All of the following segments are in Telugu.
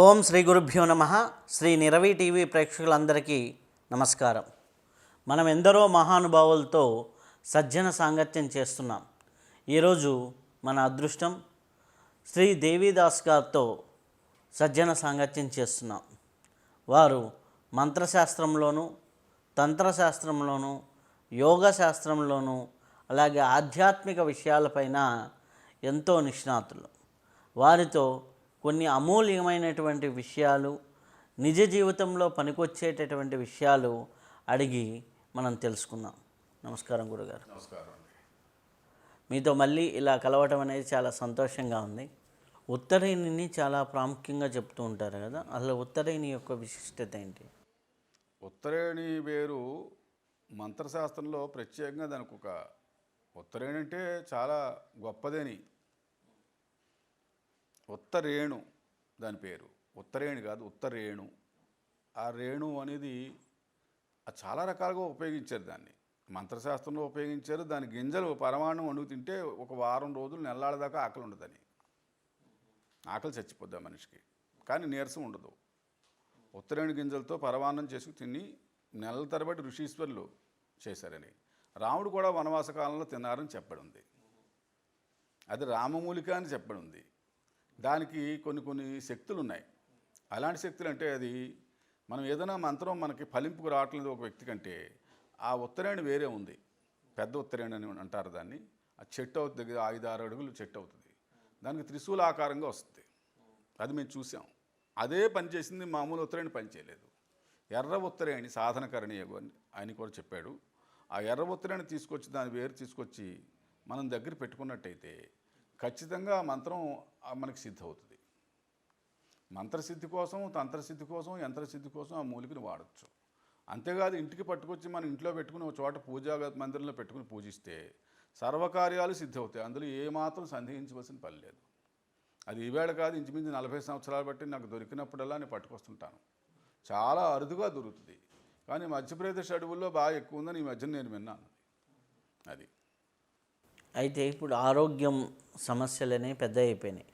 ఓం శ్రీ గురుభ్యో నమః. శ్రీ నిరవి టీవీ ప్రేక్షకులందరికీ నమస్కారం. మనం ఎందరో మహానుభావులతో సజ్జన సాంగత్యం చేస్తున్నాం. ఈరోజు మన అదృష్టం శ్రీ దేవిదాస్ గారితో సజ్జన సాంగత్యం చేస్తున్నాం. వారు మంత్రశాస్త్రంలోనూ, తంత్రశాస్త్రంలోనూ, యోగ శాస్త్రంలోనూ, అలాగే ఆధ్యాత్మిక విషయాలపైన ఎంతో నిష్ణాతులు. వారితో కొన్ని అమూల్యమైనటువంటి విషయాలు, నిజ జీవితంలో పనికొచ్చేటటువంటి విషయాలు అడిగి మనం తెలుసుకుందాం. నమస్కారం గురుగారు. నమస్కారం. మీతో మళ్ళీ ఇలా కలవటం అనేది చాలా సంతోషంగా ఉంది. ఉత్తరేణిని చాలా ప్రాముఖ్యంగా చెప్తూ ఉంటారు కదా, అసలు ఉత్తరేణి యొక్క విశిష్టత ఏంటి? ఉత్తరేణి వేరు మంత్రశాస్త్రంలో ప్రత్యేకంగా దానికి ఒక ఉత్తరేణి అంటే చాలా గొప్పదేని. ఉత్తరేణు దాని పేరు. ఉత్తరేణి కాదు, ఉత్తరేణు. ఆ రేణు అనేది చాలా రకాలుగా ఉపయోగించారు. దాన్ని మంత్రశాస్త్రంలో ఉపయోగించారు. దాని గింజలు పరమాణం వండుకు తింటే ఒక వారం రోజులు నెల్లాళ్ళ దాకా ఆకలి ఉండదని. ఆకలి చచ్చిపోద్ది ఆ మనిషికి, కానీ నీరసం ఉండదు. ఉత్తరేణి గింజలతో పరమాన్నం చేసుకు తిని నెలల తరబడి ఋషీశ్వరులు చేశారని. రాముడు కూడా వనవాస కాలంలో తిన్నారని చెప్పబడింది. అది రామమూలిక అని చెప్పబడింది. దానికి కొన్ని శక్తులు ఉన్నాయి. అలాంటి శక్తులు అంటే అది మనం ఏదైనా మంత్రం మనకి ఫలింపుకు రావట్లేదు ఒక వ్యక్తి కంటే, ఆ ఉత్తరేణి వేరే ఉంది. పెద్ద ఉత్తరేణి అని అంటారు దాన్ని. ఆ చెట్టు అవుతుంది, 5-6 అడుగులు చెట్టు అవుతుంది. దానికి త్రిశూల ఆకారంగా వస్తుంది. అది మేము చూసాం. అదే పనిచేసింది, మామూలు ఉత్తరేణి పనిచేయలేదు. ఎర్ర ఉత్తరేణి సాధనకరణి అని ఆయన కూడా చెప్పాడు. ఆ ఎర్ర ఉత్తరేణి తీసుకొచ్చి దాని వేరు తీసుకొచ్చి మనం దగ్గర పెట్టుకున్నట్టయితే ఖచ్చితంగా మంత్రం మనకి సిద్ధి అవుతుంది. మంత్రసిద్ధి కోసం, తంత్రసిద్ధి కోసం, యంత్రసిద్ధి కోసం ఆ మూలికను వాడచ్చు. అంతేకాదు ఇంటికి పట్టుకొచ్చి మనం ఇంట్లో పెట్టుకుని ఒక చోట పూజా మందిరంలో పెట్టుకుని పూజిస్తే సర్వకార్యాలు సిద్ధి అవుతాయి. అందులో ఏమాత్రం సందేహించవలసిన పని లేదు. అది ఈవేళ కాదు, ఇంచుమించు 40 సంవత్సరాలు బట్టి నాకు దొరికినప్పుడల్లా నేను పట్టుకొస్తుంటాను. చాలా అరుదుగా దొరుకుతుంది. కానీ మధ్యప్రదేశ్ అడవుల్లో బాగా ఎక్కువ ఉందని ఈ మధ్యన నేను విన్నాను. అది అయితే ఇప్పుడు ఆరోగ్యం సమస్యలనే పెద్ద అయిపోయినాయి.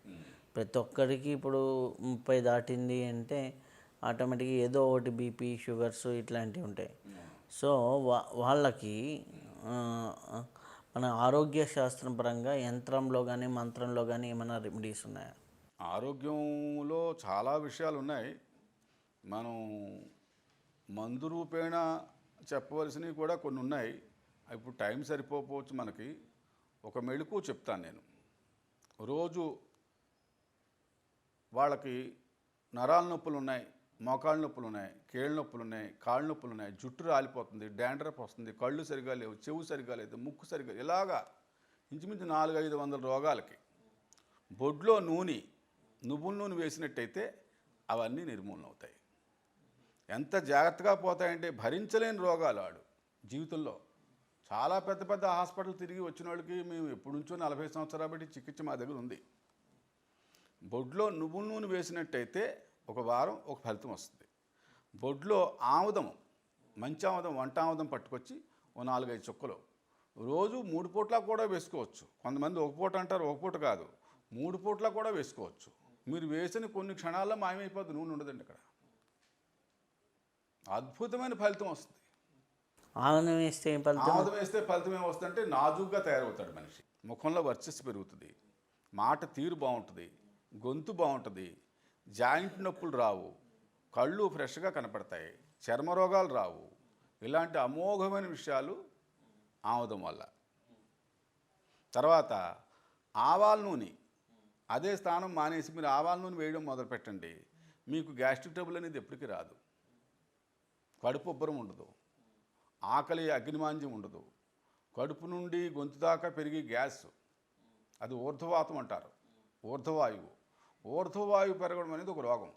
ప్రతి ఒక్కరికి ఇప్పుడు 30 దాటింది అంటే ఆటోమేటిక్గా ఏదో ఒకటి బీపీ, షుగర్స్ ఇట్లాంటివి ఉంటాయి. సో వాళ్ళకి మన ఆరోగ్య శాస్త్రం పరంగా యంత్రంలో కానీ మంత్రంలో కానీ ఏమైనా రెమెడీస్ ఉన్నాయా? ఆరోగ్యంలో చాలా విషయాలు ఉన్నాయి. మనం మందు రూపేణ చెప్పవలసినవి కూడా కొన్ని ఉన్నాయి. ఇప్పుడు టైం సరిపోవచ్చు మనకి. ఒక మెళుకు చెప్తాను నేను. రోజు వాళ్ళకి నరాల నొప్పులు ఉన్నాయి, మోకాళ్ళ నొప్పులు ఉన్నాయి, కీళ్ళ నొప్పులు ఉన్నాయి, కాళ్ళ నొప్పులు ఉన్నాయి, జుట్టు రాలిపోతుంది, డాండ్రఫ్ వస్తుంది, కళ్ళు సరిగా లేవు, చెవు సరిగా లేదు, ముక్కు సరిగా, ఇలాగా ఇంచుమించు 400-500 రోగాలకి బొడ్లో నువ్వుల నూనె వేసినట్టయితే అవన్నీ నిర్మూలన అవుతాయి. ఎంత జాగ్రత్తగా పోతాయంటే భరించలేని రోగాలు వాడు జీవితంలో. చాలా పెద్ద హాస్పిటల్ తిరిగి వచ్చిన వాళ్ళకి మేము ఎప్పటి నుంచో 40 సంవత్సరాలు బట్టి చికిత్స మా దగ్గర ఉంది. బొడ్లో నువ్వుల నూనె వేసినట్టయితే ఒక వారం ఒక ఫలితం వస్తుంది. బొడ్లో ఆముదం, మంచి ఆముదం, వంట ఆముదం పట్టుకొచ్చి ఓ 4-5 చుక్కలు రోజు 3 పూట్లా కూడా వేసుకోవచ్చు. కొంతమంది ఒక పూట అంటారు, ఒక పూట కాదు, 3 పూట్లా కూడా వేసుకోవచ్చు. మీరు వేసిన కొన్ని క్షణాల్లో మాయమైపోతుంది, నూనె ఉండదండి అక్కడ. అద్భుతమైన ఫలితం వస్తుంది. ఆముదం వేస్తే ఫలితం ఏమొస్తుందంటే నాజుగ్గా తయారవుతాడు మనిషి. ముఖంలో వర్చస్సు పెరుగుతుంది, మాట తీరు బాగుంటుంది, గొంతు బాగుంటుంది, జాయింట్ నొప్పులు రావు, కళ్ళు ఫ్రెష్గా కనపడతాయి, చర్మ రోగాలు రావు. ఇలాంటి అమోఘమైన విషయాలు ఆముదం వల్ల. తర్వాత ఆవాల నూనె. అదే స్థానం మానేసి మీరు ఆవాల నూనె వేయడం మొదలుపెట్టండి. మీకు గ్యాస్ట్రిక్ ట్రబుల్ అనేది ఎప్పటికీ రాదు. కడుపు ఉబ్బరం ఉండదు, ఆకలి అగ్నిమాంద్యం ఉండదు, కడుపు నుండి గొంతు దాకా పెరిగి గ్యాస్, అది ఊర్ధ్వవాతం అంటారు, ఊర్ధ్వవాయువు. ఊర్ధ్వవాయువు పెరగడం అనేది ఒక రోగం.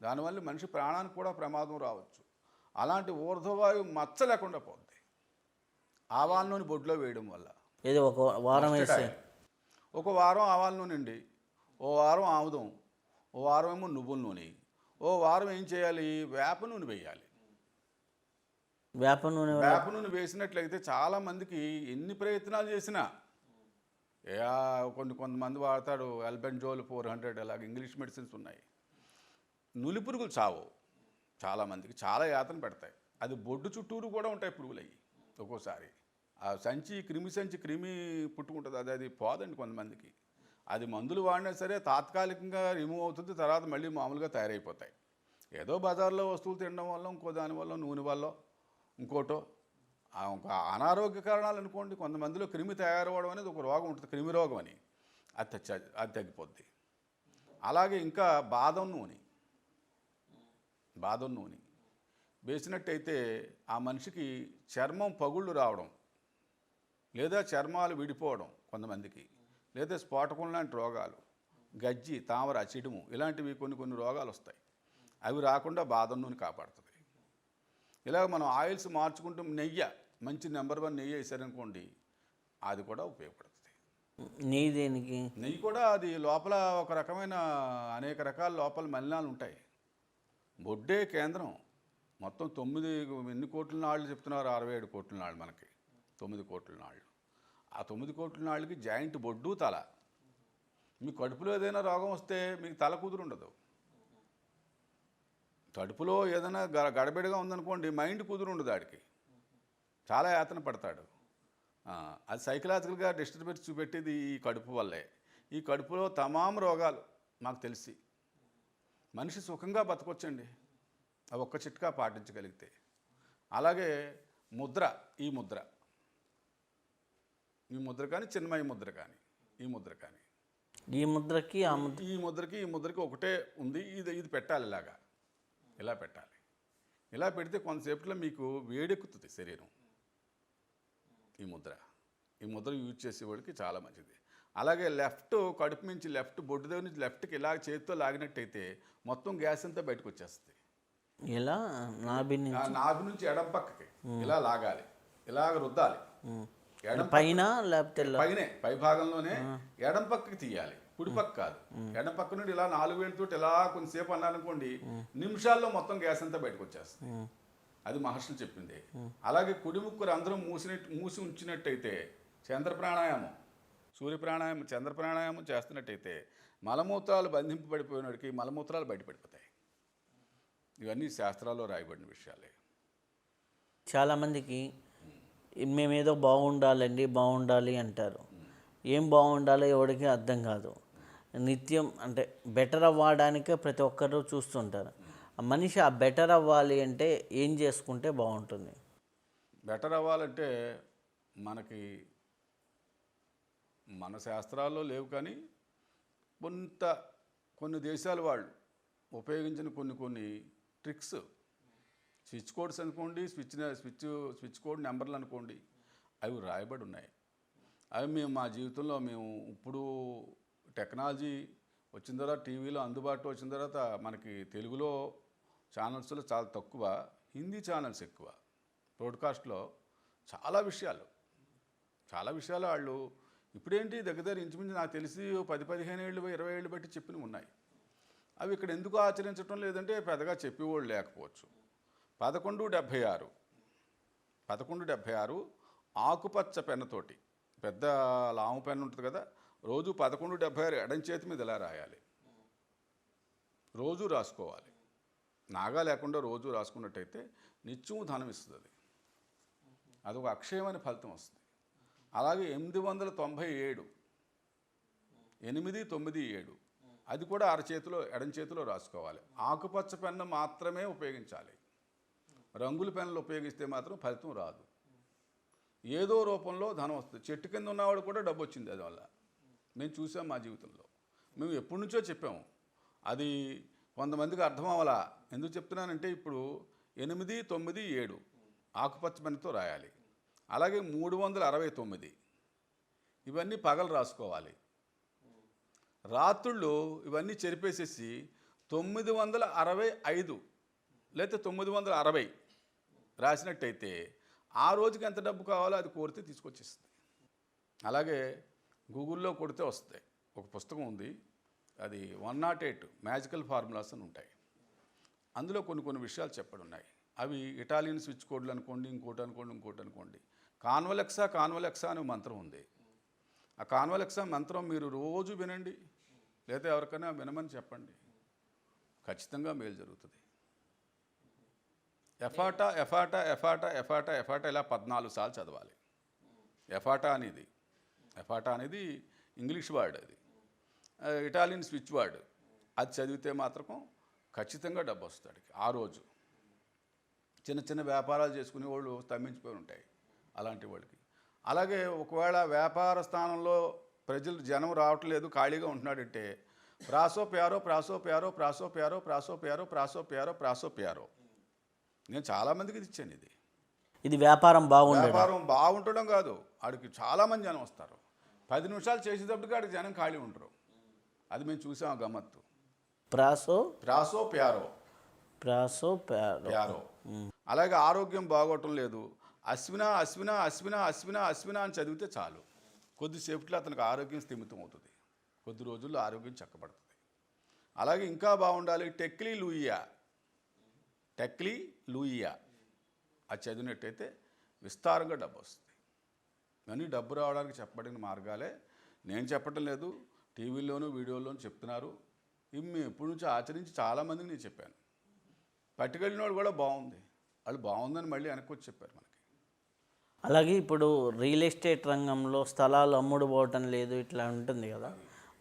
దానివల్ల మనిషి ప్రాణానికి కూడా ప్రమాదం రావచ్చు. అలాంటి ఊర్ధ్వవాయువు మచ్చ లేకుండా పోద్ది ఆవాల నూనె బొడ్లో వేయడం వల్ల. ఏదో ఒక వారం వేస్తే, ఒక వారం ఆవాల నూనె అండి, ఓ వారం ఆముదం, ఓ వారం ఏమో నువ్వుల నూనె, ఓ వారం ఏం చేయాలి, వేప నూనె వేయాలి. వేప నూనె వేసినట్లయితే చాలామందికి ఎన్ని ప్రయత్నాలు చేసినా కొంతమంది వాడతాడు అల్బెంజోల్ 400, అలాగే ఇంగ్లీష్ మెడిసిన్స్ ఉన్నాయి. నులిపురుగులు చావు చాలామందికి చాలా యాతన పెడతాయి. అది బొడ్డు చుట్టూరు కూడా ఉంటాయి పురుగులు అయ్యి. ఒక్కోసారి ఆ సంచి క్రిమి పుట్టుకుంటుంది, అది పోదండి కొంతమందికి. అది మందులు వాడినా సరే తాత్కాలికంగా రిమూవ్ అవుతుంది, తర్వాత మళ్ళీ మామూలుగా తయారైపోతాయి. ఏదో బజార్లో వస్తువులు తినడం వల్ల, ఇంకో దానివల్ల, నూనె వల్ల, ఇంకోటో ఒక అనారోగ్య కారణాలు అనుకోండి. కొంతమందిలో క్రిమి తయారవడం అనేది ఒక రోగం ఉంటుంది, క్రిమి రోగం అని. అది తగ్గిపోద్ది. అలాగే ఇంకా బాదం నూనె వేసినట్టయితే ఆ మనిషికి చర్మం పగుళ్ళు రావడం, లేదా చర్మాలు విడిపోవడం కొంతమందికి, లేదా స్ఫోటకం లాంటి రోగాలు, గజ్జి, తామర, చిడుము ఇలాంటివి కొన్ని రోగాలు వస్తాయి. అవి రాకుండా బాదం నూనె కాపాడుతుంది. ఇలాగ మనం ఆయిల్స్ మార్చుకుంటూ మంచి నెంబర్ 1 నెయ్యి వేసారనుకోండి, అది కూడా ఉపయోగపడుతుంది. నెయ్యి దేనికి? నెయ్యి కూడా అది లోపల ఒక రకమైన అనేక రకాల లోపల మలినాలు ఉంటాయి. బొడ్డే కేంద్రం. మొత్తం 9 ఎన్ని కోట్ల నాళ్ళు చెప్తున్నారు? 67 కోట్ల నాళ్ళు మనకి. 9 కోట్ల నాళ్ళు. ఆ 9 కోట్ల నాళ్ళకి జాయింట్ బొడ్డు, తల. మీ కడుపులో ఏదైనా రోగం వస్తే మీకు తల కుదురుండదు. కడుపులో ఏదైనా గడబిడగా ఉందనుకోండి, మైండ్ కుదురుండదు. ఆడికి చాలా యాతన పడతాడు. అది సైకలాజికల్గా డిస్టర్బెన్స్ చూపెట్టేది ఈ కడుపు వల్లే. ఈ కడుపులో తమాం రోగాలు మాకు తెలిసి. మనిషి సుఖంగా బతకొచ్చండి అవి ఒక్క చిట్కా పాటించగలిగితే. అలాగే ముద్ర, ఈ ముద్ర కానీ, చిన్మయ ముద్ర కానీ, ఈ ముద్రకి ఒకటే ఉంది. ఇది పెట్టాలి, ఇలా పెట్టాలి. ఇలా పెడితే కొంతసేపట్లో మీకు వేడెక్కుతుంది శరీరం. ఈ ముద్ర యూజ్ చేసేవాడికి చాలా మంచిది. అలాగే కడుపు నుంచి బొడ్డు దగ్గర నుంచి లెఫ్ట్కి ఇలా చేతితో లాగినట్టయితే మొత్తం గ్యాస్ అంతా బయటకు వచ్చేస్తుంది. ఇలా నాభి నుంచి ఎడం పక్కకి ఇలా లాగాలి, ఇలాగ రుద్దాలి. పైన లేకపోతే పై భాగంలోనే ఎడం పక్కకి తీయాలి, కుడి పక్క కాదు. ఎడం పక్క నుండి ఇలా 4 వేలతో ఇలా కొంతసేపు అన్నారనుకోండి, నిమిషాల్లో మొత్తం గ్యాస్ అంతా బయటకు వచ్చేస్తుంది. అది మహర్షులు చెప్పింది. అలాగే కుడి ముక్కురు అందరం మూసి ఉంచినట్టయితే చంద్ర ప్రాణాయామం, సూర్య ప్రాణాయామం, చంద్ర ప్రాణాయామం చేస్తున్నట్టయితే మలమూత్రాలు బంధింపబడిపోయినడికి మలమూత్రాలు బయటపడిపోతాయి. ఇవన్నీ శాస్త్రాల్లో రాయబడిన విషయాలే. చాలామందికి మేమేదో బాగుండాలి అంటారు. ఏం బాగుండాలో ఎవరికి అర్థం కాదు. నిత్యం అంటే బెటర్ అవ్వడానికే ప్రతి ఒక్కరు చూస్తుంటారు. మనిషి ఆ బెటర్ అవ్వాలి అంటే ఏం చేసుకుంటే బాగుంటుంది? బెటర్ అవ్వాలంటే మన శాస్త్రాల్లో లేవు, కానీ కొన్ని దేశాల వాళ్ళు ఉపయోగించిన కొన్ని ట్రిక్స్, స్విచ్ కోడ్స్ అనుకోండి, స్విచ్ కోడ్ నెంబర్లు అనుకోండి, అవి రాయబడి ఉన్నాయి. అవి మా జీవితంలో ఇప్పుడు టెక్నాలజీ వచ్చిన తర్వాత, టీవీలో అందుబాటులో వచ్చిన తర్వాత మనకి తెలుగులో ఛానల్స్లో చాలా తక్కువ, హిందీ ఛానల్స్ ఎక్కువ. బ్రాడ్కాస్ట్లో చాలా విషయాలు వాళ్ళు ఇప్పుడేంటి దగ్గర ఇంచుమించు నాకు తెలిసి 10-15 ఏళ్ళు 20 ఏళ్ళు బట్టి చెప్పినవి ఉన్నాయి. అవి ఇక్కడ ఎందుకు ఆచరించడం లేదంటే పెద్దగా చెప్పేవాళ్ళు లేకపోవచ్చు. 1176 ఆకుపచ్చ పెన్నుతోటి, పెద్ద లాము పెన్ను ఉంటుంది కదా, రోజు 1176 ఎడం చేతి మీద ఇలా రాయాలి. రోజు రాసుకోవాలి. నాగా లేకుండా రోజు రాసుకున్నట్టయితే నిత్యం ధనం ఇస్తుంది. అదొక అక్షయమైన ఫలితం వస్తుంది. అలాగే 897 అది కూడా ఎడం చేతిలో రాసుకోవాలి. ఆకుపచ్చ పెన్ను మాత్రమే ఉపయోగించాలి. రంగుల పెన్నులు ఉపయోగిస్తే మాత్రం ఫలితం రాదు. ఏదో రూపంలో ధనం వస్తుంది. చెట్టు కింద ఉన్నవాడు కూడా డబ్బు వచ్చింది అది వల్ల. మేము చూసాం మా జీవితంలో. మేము ఎప్పటి నుంచో చెప్పాము. అది కొంతమందికి అర్థం అవ్వాలా. ఎందుకు చెప్తున్నానంటే ఇప్పుడు 897 ఆకుపచ్చ పెన్నుతో రాయాలి. అలాగే 369 ఇవన్నీ పగలు రాసుకోవాలి. రాత్రుళ్ళు ఇవన్నీ చెరిపేసేసి 965 లేకపోతే 960 రాసినట్టయితే ఆ రోజుకి ఎంత డబ్బు కావాలో అది కోరితే తీసుకొచ్చేస్తుంది. అలాగే గూగుల్లో కొడితే వస్తాయి. ఒక పుస్తకం ఉంది, అది 108 మ్యాజికల్ ఫార్ములాస్ అని ఉంటాయి. అందులో కొన్ని విషయాలు చెప్పడి ఉన్నాయి. అవి ఇటాలియన్ స్విచ్ కోడ్లు అనుకోండి, ఇంకోటి అనుకోండి. కాన్వలెక్సా అనే మంత్రం ఉంది. ఆ కాన్వలెక్సా మంత్రం మీరు రోజు వినండి, లేదా ఎవరికైనా వినమని చెప్పండి. ఖచ్చితంగా మేలు జరుగుతుంది. ఎఫాటా ఎఫాటా ఎఫాటా ఎఫాటా ఎఫాటా ఇలా 14 సార్లు చదవాలి. ఎఫాటా అనేది ఇంగ్లీష్ వర్డ్, అది ఇటాలియన్ స్విచ్ వర్డ్. అది చదివితే మాత్రం ఖచ్చితంగా డబ్బు వస్తుంది ఆ రోజు. చిన్న చిన్న వ్యాపారాలు చేసుకునే వాళ్ళు స్తంభించిపోయి ఉంటాయి అలాంటి వాళ్ళకి. అలాగే ఒకవేళ వ్యాపార స్థానంలో జనం రావట్లేదు, ఖాళీగా ఉంటున్నాడంటే ప్రాసో ప్యారో ప్రాసో ప్యారో ప్రాసో ప్యారో ప్రాసో ప్యారో ప్రాసో ప్యారో ప్రాసో ప్యారో. నేను చాలామందికి ఇది ఇచ్చాను. ఇది వ్యాపారం బాగుండడం కాదు, ఆడికి చాలామంది జనం వస్తారు. 10 నిమిషాలు చేసేటప్పటికి ఆడికి జనం ఖాళీ ఉండరు. అది మేము చూసాం గమ్మత్తు. ప్రాసో ప్యారో ప్రాసో ప్యారో. అలాగే ఆరోగ్యం బాగోవటం లేదు, అశ్విన అశ్విన అశ్విన అశ్విన అశ్విన అని చదివితే చాలు, కొద్దిసేపట్లో అతనికి ఆరోగ్యం స్థిమితం అవుతుంది, కొద్ది రోజుల్లో ఆరోగ్యం చక్కబడుతుంది. అలాగే ఇంకా బాగుండాలి టెక్లీ లూయియా అది చదివినట్టయితే విస్తారంగా డబ్బు వస్తుంది. కానీ డబ్బు రావడానికి చెప్పబడిన మార్గాలే, నేను చెప్పడం లేదు, టీవీలోనూ వీడియోలోనూ చెప్తున్నారు. ఇవి మేము ఇప్పటి నుంచి ఆచరించి చాలామందికి నేను చెప్పాను. పట్టుకెళ్ళిన వాళ్ళు కూడా బాగుంది, వాళ్ళు బాగుందని మళ్ళీ వెనక్కి వచ్చి చెప్పారు మనకి. అలాగే ఇప్పుడు రియల్ ఎస్టేట్ రంగంలో స్థలాలు అమ్ముడు పోవటం లేదు ఇట్లా ఉంటుంది కదా,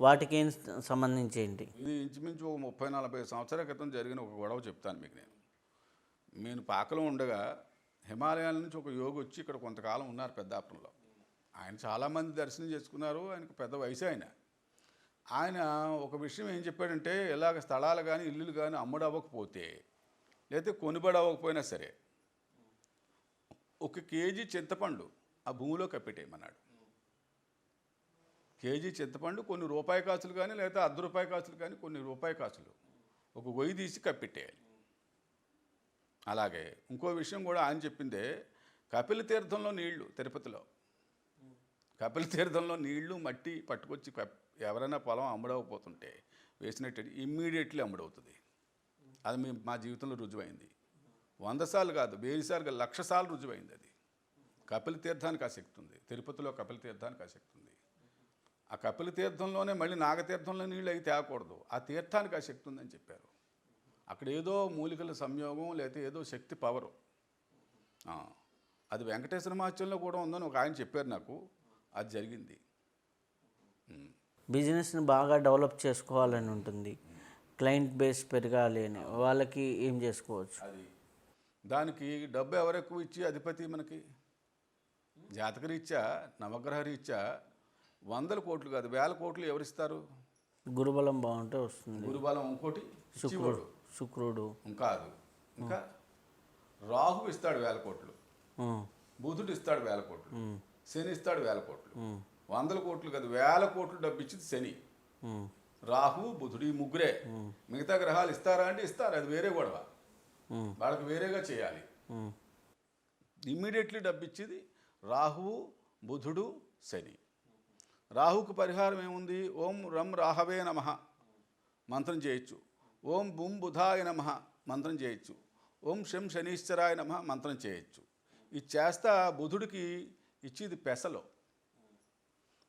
వాటికి ఏం సంబంధించి ఏంటి? ఇది ఇంచుమించు ఒక 30-40 సంవత్సరాల క్రితం జరిగిన ఒక గొడవ చెప్తాను మీకు. నేను పాకలో ఉండగా హిమాలయాల నుంచి ఒక యోగి వచ్చి ఇక్కడ కొంతకాలం ఉన్నారు పెద్దాపురంలో. ఆయన చాలామంది దర్శనం చేసుకున్నారు, ఆయనకు పెద్ద వయసు. ఆయన ఒక విషయం ఏం చెప్పాడంటే, ఇలాగ స్థలాలు కానీ ఇల్లులు కానీ అమ్ముడు అవ్వకపోతే లేకపోతే కొనుబడి అవ్వకపోయినా సరే 1 కేజీ చింతపండు ఆ భూమిలో కప్పెట్టేయమన్నాడు. కేజీ చింతపండు కొన్ని రూపాయి కాసులు కానీ లేకపోతే ₹1 కాసులు కానీ కొన్ని రూపాయి కాసులు ఒక గొయ్యి తీసి కప్పెట్టేయాలి. అలాగే ఇంకో విషయం కూడా ఆయన చెప్పిందే, కపిల తీర్థంలో నీళ్లు, తిరుపతిలో కపిల తీర్థంలో నీళ్లు మట్టి పట్టుకొచ్చి ఎవరైనా పొలం అమ్ముడవపోతుంటే వేసినట్టు ఇమ్మీడియట్లీ అమ్ముడవుతుంది. అది మా జీవితంలో రుజువైంది. 100 సార్లు కాదు, 1000 సార్లు కాదు, 1,00,000 సార్లు రుజువైంది. అది కపిల తీర్థానికి ఆసక్తి ఉంది, తిరుపతిలో కపిల తీర్థానికి ఆసక్తి ఉంది. ఆ కపిల తీర్థంలోనే మళ్ళీ నాగతీర్థంలో నీళ్ళు అవి తేకూడదు, ఆ తీర్థానికి ఆసక్తి ఉందని చెప్పారు. అక్కడ ఏదో మూలికల సంయోగం లేకపోతే ఏదో శక్తి పవరు, అది వెంకటేశ్వర మహత్యంలో కూడా ఉందని ఒక ఆయన చెప్పారు నాకు. అది జరిగింది. బిజినెస్ని బాగా డెవలప్ చేసుకోవాలని ఉంటుంది, క్లయింట్ బేస్ పెరగాలి అని, వాళ్ళకి ఏం చేసుకోవచ్చు? అది దానికి డబ్బు ఎవరెక్కువ ఇచ్చి అధిపతి మనకి జాతకరీత్యా నవగ్రహ రీత్యా 100 కోట్లు కాదు 1000 కోట్లు ఎవరిస్తారు? గురుబలం బాగుంటే వస్తుంది. గురుబలం ఇంకోటి శుక్రుడు ఇంకా రాహు ఇస్తాడు 1000 కోట్లు, బుధుడు ఇస్తాడు 1000 కోట్లు, శని ఇస్తాడు 1000 కోట్లు. 100 కోట్లు కాదు 1000 కోట్లు డబ్బు ఇచ్చింది శని, రాహు, బుధుడు, ఈ ముగ్గురే. మిగతా గ్రహాలు ఇస్తారా అంటే ఇస్తారు, అది వేరే గొడవ, వాళ్ళకి వేరేగా చేయాలి. ఇమ్మీడియట్లీ డబ్బు ఇచ్చేది రాహువు, బుధుడు, శని. రాహుకు పరిహారం ఏముంది? ఓం రం రాహవే నమః మంత్రం చేయొచ్చు, ఓం బుం బుధాయ నమః మంత్రం చేయొచ్చు, ఓం శం శనీశ్వరాయ నమః మంత్రం చేయొచ్చు. ఇది చేస్తా బుధుడికి ఇచ్చేది పెసలో.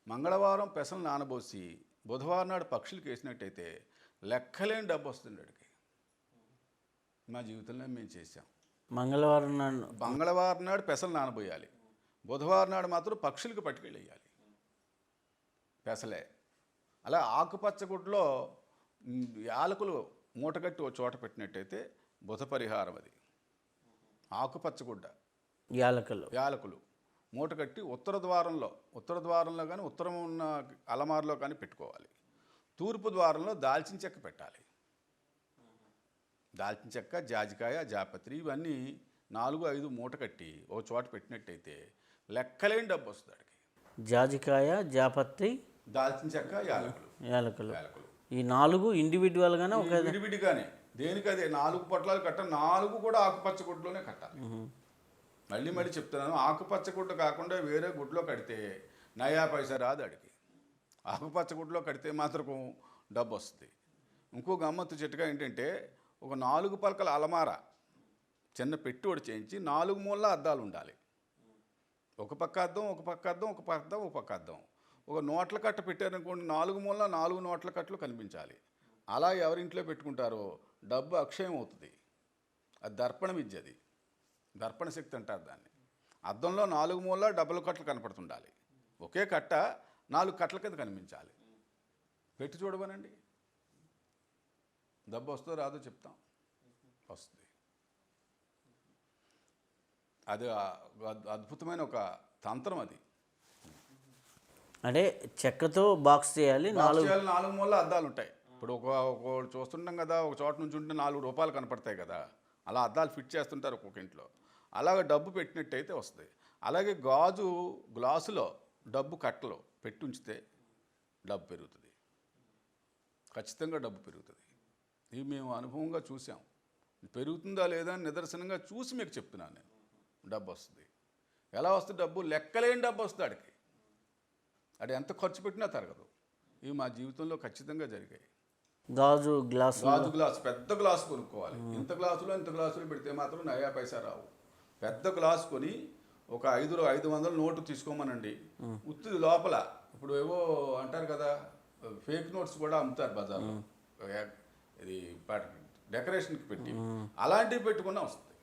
మంగళవారం పెసలు నానబోసి బుధవారం నాడు పక్షులకి వేసినట్టయితే లెక్కలేని డబ్బు వస్తుంది అడిగి. మా జీవితంలో మేము చేసాం. మంగళవారం నాడు పెసలు నానబోయాలి, బుధవారం నాడు మాత్రం పక్షులకి పట్టుకెళ్ళేయాలి పెసలే. అలా ఆకుపచ్చగుడ్లో యాలకులు మూటగట్టి ఒక చోట పెట్టినట్టయితే బుధ పరిహారం అది. ఆకుపచ్చగుడ్డ యాలకులు మూటగట్టి ఉత్తర ద్వారంలో కానీ ఉత్తరం ఉన్న అలమారులో కానీ పెట్టుకోవాలి. తూర్పు ద్వారంలో దాల్చిన చెక్క పెట్టాలి. దాల్చిన చెక్క, జాజికాయ, జాపత్రి ఇవన్నీ 4-5 మూట కట్టి ఒక చోట పెట్టినట్టయితే లెక్కలేని డబ్బు వస్తుంది అడిగి. జాజికాయ, జాపత్రి, దాల్చిన చెక్క, యాలకులు ఈ 4 ఇండివిజువల్గానే విడివిడిగానే దేనికదే 4 పొట్లాలు కట్టాలి. 4 కూడా ఆకుపచ్చ గుడ్లోనే కట్టాలి. మళ్ళీ చెప్తున్నాను, ఆకుపచ్చ గుడ్డ కాకుండా వేరే గుడ్లో కడితే నయా పైసా రాదు అడిగి. ఆకుపచ్చ గుడ్లో కడితే మాత్రం డబ్బు వస్తుంది. ఇంకో గమ్మత్తు చిట్కా ఏంటంటే, ఒక 4 పలకల అలమార చిన్న పెట్టుబడి చేయించి 4 మూల అద్దాలు ఉండాలి. ఒక పక్క అద్దం, ఒక పక్క అద్దం, ఒక పక్క అద్దం. ఒక నోట్ల కట్ట పెట్టారనుకోండి, 4 మూల 4 నోట్ల కట్టలు కనిపించాలి. అలా ఎవరింట్లో పెట్టుకుంటారో డబ్బు అక్షయం అవుతుంది. అది దర్పణ విద్య, అది దర్పణ శక్తి అంటారు దాన్ని. అద్దంలో 4 మూలలా డబ్బుల కట్టలు కనపడుతుండాలి. ఒకే కట్ట 4 కట్టల కింద కనిపించాలి. పెట్టి చూడమనండి, డబ్బు వస్తుందో రాదో చెప్తాం, వస్తుంది. అది అద్భుతమైన ఒక తంత్రం అది. అంటే చెక్కతో బాక్స్ చేయాలి, 4 మూలల అద్దాలు ఉంటాయి. ఇప్పుడు ఒకటి చూస్తుంటాం కదా, ఒక చోట నుంచి ఉంటే 4 రూపాయలు కనపడతాయి కదా, అలా అద్దాలు ఫిట్ చేస్తుంటారు ఒక్కొక్క ఇంట్లో. అలాగే డబ్బు పెట్టినట్టయితే వస్తుంది. అలాగే గ్లాసులో డబ్బు కట్టలో పెట్టి ఉంచితే డబ్బు పెరుగుతుంది, ఖచ్చితంగా డబ్బు పెరుగుతుంది. ఇది మేము అనుభవంగా చూసాం. పెరుగుతుందా లేదా అని నిదర్శనంగా చూసి మీకు చెప్తున్నాను నేను. డబ్బు వస్తుంది. ఎలా వస్తుంది డబ్బు? లెక్కలేని డబ్బు వస్తుంది ఆడికి. అది ఎంత ఖర్చు పెట్టినా తరగదు. ఇవి మా జీవితంలో ఖచ్చితంగా జరిగాయి. గాజు గ్లాస్, పెద్ద గ్లాసు కొనుక్కోవాలి. ఇంత గ్లాసులో పెడితే మాత్రం నయా పైసా రావు. పెద్ద గ్లాసు కొని ఒక 500 నోటు తీసుకోమనండి. ఉత్తి లోపల ఇప్పుడు ఏవో అంటారు కదా, ఫేక్ నోట్స్ కూడా అమ్ముతారు బజార్లో, ఇది డెకరేషన్కి పెట్టి, అలాంటివి పెట్టుకున్నా వస్తుంది.